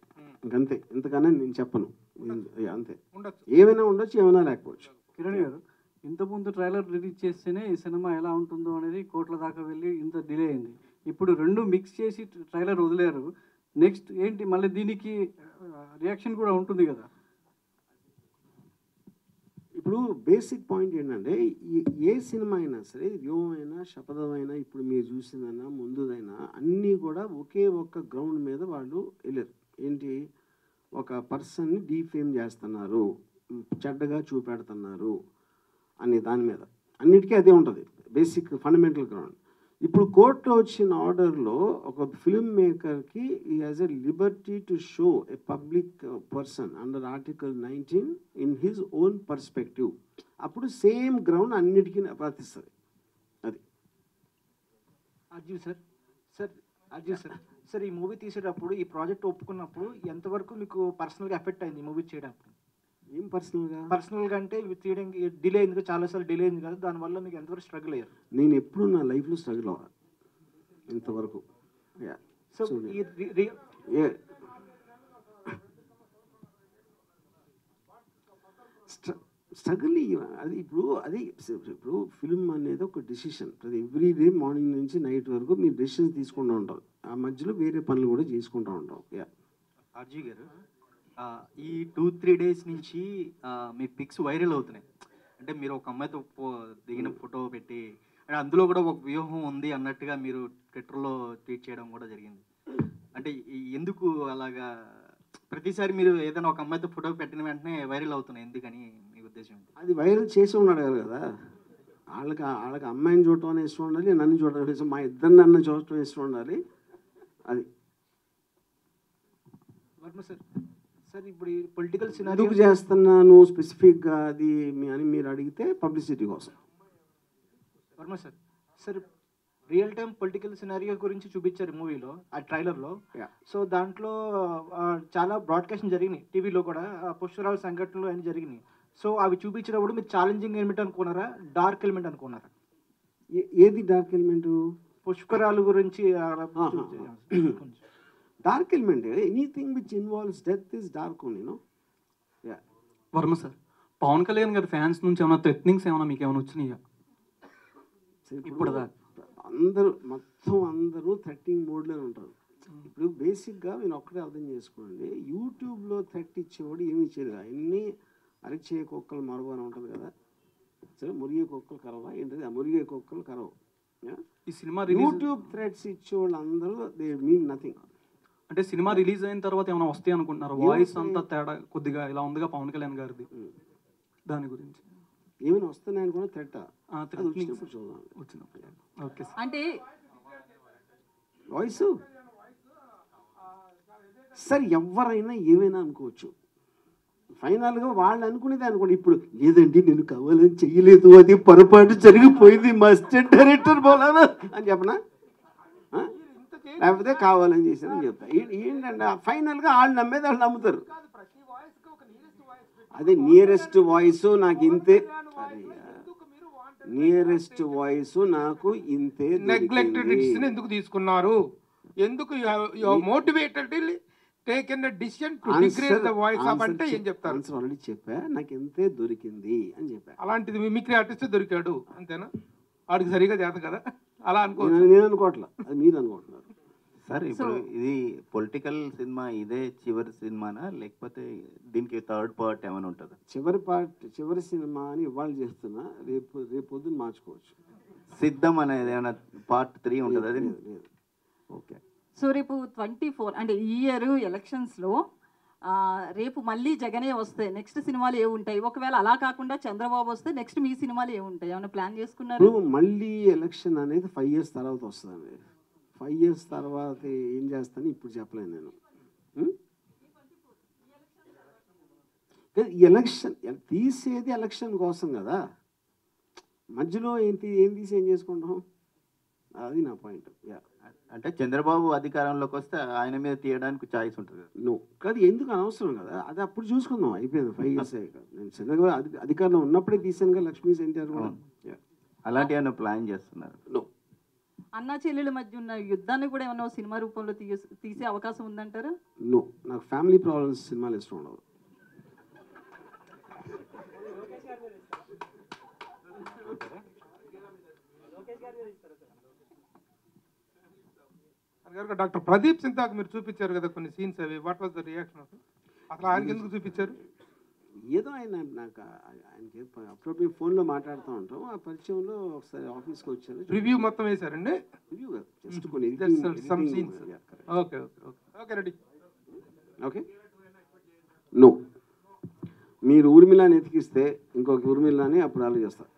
ఇంకంతే. ఇంతకన్నా నేను చెప్పను, అంతే. ఏమైనా ఉండొచ్చు, ఏమైనా లేకపోవచ్చు. కిరణ్ గారు, ఇంతకుముందు ట్రైలర్ రిలీజ్ చేస్తేనే ఈ సినిమా ఎలా ఉంటుందో అనేది కోట్ల దాకా వెళ్ళి ఇంత డిలే అయింది. ఇప్పుడు రెండు మిక్స్ చేసి ట్రైలర్ వదిలేరు. నెక్స్ట్ ఏంటి మళ్ళీ దీనికి రియాక్షన్ కూడా ఉంటుంది కదా. ఇప్పుడు బేసిక్ పాయింట్ ఏంటంటే ఏ సినిమా అయినా సరే, వ్యూహమైనా శపథమైనా ఇప్పుడు మీరు చూసిందైనా ముందుదైనా అన్నీ కూడా ఒకే ఒక్క గ్రౌండ్ మీద వాళ్ళు వెళ్ళారు. ఏంటి, ఒక పర్సన్ని డీఫేమ్ చేస్తున్నారు, చెడ్డగా చూపెడుతున్నారు అనే దాని మీద అన్నిటికీ అదే ఉంటుంది బేసిక్ ఫండమెంటల్ గ్రౌండ్. ఇప్పుడు కోర్టులో వచ్చిన ఆర్డర్లో ఒక ఫిల్మ్ మేకర్కి ఈ has a Liberty to show a public person under article 19 in his own perspective. అప్పుడు సేమ్ గ్రౌండ్ అన్నిటికీ వర్తిస్తుంది. అది అర్జున్ సార్ సార్ ఈ మూవీ తీసేటప్పుడు ఈ ప్రాజెక్ట్ ఒప్పుకున్నప్పుడు ఎంతవరకు మీకు పర్సనల్గా ఎఫెక్ట్ అయింది ఈ మూవీ చేయడానికి? ఏం పర్సనల్గా అంటే తీయడానికి డిలే అయింది, చాలాసార్లు డిలే అయింది కదా, దానివల్ల మీకు ఎంతవరకు స్ట్రగుల్ అయ్యారు? నేను ఎప్పుడు నా లైఫ్లో స్ట్రగుల్ అవ్వాలి ఇంతవరకు. సో స్ట్రగుల్ అది ఇప్పుడు ఫిల్మ్ అనేది ఒక డెసిషన్. ప్రతి ఎవ్రీ డే మార్నింగ్ నుంచి నైట్ వరకు మీరు డెసిషన్స్ తీసుకుంటూ ఉంటారు, ఆ మధ్యలో వేరే పనులు కూడా చేసుకుంటూ ఉంటాం. ఆర్జీ గారు, ఈ 2-3 డేస్ నుంచి మీ పిక్స్ వైరల్ అవుతున్నాయి. అంటే మీరు ఒక అమ్మాయితో దిగిన ఫోటో పెట్టి, అంటే అందులో కూడా ఒక వ్యూహం ఉంది అన్నట్టుగా మీరు ట్విట్టర్లో ట్వీట్ చేయడం కూడా జరిగింది. అంటే ఎందుకు అలాగా ప్రతిసారి మీరు ఏదైనా ఒక అమ్మాయితో ఫోటో పెట్టిన వెంటనే వైరల్ అవుతున్నాయి, ఎందుకని మీ ఉద్దేశం? అది వైరల్ చేసి ఉన్నాడు కదా, వాళ్ళకి అమ్మాయిని చూడటం అనే ఇష్టం ఉండాలి, నన్ను చూడటం ఇష్టం, మా ఇద్దరు నన్ను చూడటం ఇష్టం ఉండాలి. అది వర్మ సార్ సార్ ఇప్పుడు పొలిటికల్ ఎందుకు చేస్తున్నాను స్పెసిఫిక్గా అది అని మీరు అడిగితే పబ్లిసిటీ కోసం. Varma sir sir real time political scenario గురించి చూపించారు మూవీలో, ఆ ట్రైలర్లో. సో దాంట్లో చాలా బ్రాడ్కాస్టింగ్ జరిగినాయి టీవీలో కూడా, పుష్కరాల సంఘటనలు అన్నీ జరిగినాయి. సో అవి చూపించినప్పుడు మీరు ఛాలెంజింగ్ ఎలిమెంట్ అనుకున్నారా, డార్క్ ఎలిమెంట్ అనుకున్నారా? ఏది డార్క్ ఎలిమెంట్? పుష్కరాలు గురించి dark element, anything which involves death is dark only, no. Varma sir, Pawan Kalyan గారి ఫ్యాన్స్ నుంచి ఏమైనా థ్రెట్నింగ్స్ ఏమైనా మీకు ఏమైనా వచ్చినాయా ఇప్పుడు? అందరూ థ్రెట్టింగ్ మోడ్లోనే ఉంటారు. ఇప్పుడు బేసిక్గా నేను ఒక్కడే అర్థం చేసుకోండి, యూట్యూబ్లో థ్రెట్ ఇచ్చేవాడు ఏమి ఇచ్చేది, అన్నీ అరిచే కుక్కలు మరవని ఉంటుంది కదా, సరే మురిగే కుక్కలు కరవా ఏంటది, ఆ మురిగే కుక్కలు కరవు. ఈ సినిమా యూట్యూబ్ థ్రెట్స్ ఇచ్చేవాళ్ళు అందరూ దే మీన్ నథింగ్. అంటే సినిమా రిలీజ్ అయిన తర్వాత ఏమైనా వస్తాయి అనుకుంటున్నారు? వాయిస్ అంతా తేడా కొద్దిగా ఇలా ఉందిగా పవన్ కళ్యాణ్ గారిది, దాని గురించి ఏమైనా వస్తున్నాయని కూడా థ్రెట్ వచ్చినప్పుడు. ఓకే అంటే వాయిస్ సార్ ఎవరైనా ఏమైనా అనుకోవచ్చు, ఫైనల్గా వాళ్ళు అనుకునేది అనుకోండి. ఇప్పుడు లేదండి నేను కావాలని చెయ్యలేదు, అది పొరపాటు జరిగిపోయింది, మాస్టర్ డైరెక్టర్ బోలానా అని చెప్పనా, లేకపోతే కావాలని చేశారని చెప్తా. ఏంటంటే ఫైనల్గా వాళ్ళు నమ్మేది వాళ్ళు నమ్ముతారు. అదే నియరెస్ట్ వాయిస్ నాకు ఇంతే, నియరెస్ట్ వాయిస్ నాకు ఇంతే. నెగ్లెక్టెడ్ ఎందుకు తీసుకున్నారు, ఎందుకు motivated taken decision to degrade the voice of అంటే ఏం చెప్తారు? ఆన్సర్ ఆల్రెడీ చెప్పా, నాకు ఎంతే దొరికింది అని చెప్పా. అలాంటిది మిమిక్రీ ఆర్టిస్ట్ దొరికాడు అంతేనా? వాడికి సరిగా చేత కదా అలా అనుకో. నేను అనుకోవట్లా, అది మీరు అనుకుంటున్నారు సార్. ఇప్పుడు ఇది పొలిటికల్ సినిమా, ఇదే చివరి సినిమానా లేకపోతే దీనికి థర్డ్ పార్ట్ ఏమైనా ఉంటుందా? చివరి సినిమా అని ఇవాళ చేస్తున్నా, రేపు పొద్దున్న మార్చుకోవచ్చు. సిద్ధం అనేది ఏమైనా పార్ట్ 3 ఉంటుంది? అది ఓకే. సో రేపు 24 అంటే ఈ ఇయర్ ఎలక్షన్స్లో రేపు మళ్ళీ జగనే వస్తే నెక్స్ట్ సినిమాలు ఏ ఉంటాయి? ఒకవేళ అలా కాకుండా చంద్రబాబు వస్తే నెక్స్ట్ మీ సినిమాలు ఏ ఉంటాయి? ఏమైనా ప్లాన్ చేసుకున్నారు? మళ్ళీ ఎలక్షన్ అనేది 5 years తర్వాత వస్తుందండి. 5 years తర్వాత ఏం చేస్తాను ఇప్పుడు చెప్పలేను నేను. ఎలక్షన్ తీసేది ఎలక్షన్ కోసం కదా, మధ్యలో ఏం తీసి ఏం చేసుకుంటాం, అది నా పాయింట్. అంటే చంద్రబాబు అధికారంలోకి వస్తే ఆయన మీద తీయడానికి ఛాయిస్ ఉంటుంది. కాదు, ఎందుకు అనవసరం కదా, అది అప్పుడు చూసుకుందాం, అయిపోయింది 5 years అయ్యాక. నేను చంద్రబాబు అధికారంలో ఉన్నప్పుడే తీసాను కదా, లక్ష్మీ ఎన్టీఆర్ కూడా. అలాంటి ఏమైనా ప్లాన్ చేస్తున్నారు? అన్నా చెల్లెల మధ్య ఉన్న యుద్ధాన్ని కూడా ఏమన్నా సినిమా రూపంలో తీసే అవకాశం ఉందంటారా? నాకు ఫ్యామిలీ ప్రాబ్లమ్స్ సినిమాలు ఇష్టం ఉండవు. గారు డాక్టర్ ప్రదీప్ సింతాకు మీరు చూపించారు కదా కొన్ని సీన్స్ అవి, వాట్ వాజ్ ద రియాక్షన్? అసలు ఆయనకి ఎందుకు చూపించారు? ఏదో ఆయన నాకు ఆయనకి అప్పుడప్పుడు ఫోన్లో మాట్లాడుతూ ఉంటాం, ఆ పరిచయంలో ఒకసారి ఆఫీస్కి వచ్చారు. రివ్యూ మొత్తం వేశారండి? రివ్యూ జస్ట్ కొన్ని some scenes. Okay okay okay okay ready. Okay no, మీరు ఊర్మిళని ఎతికిస్తే ఇంకొక ఊర్మిళని అప్పుడు ఆలోచిస్తారు.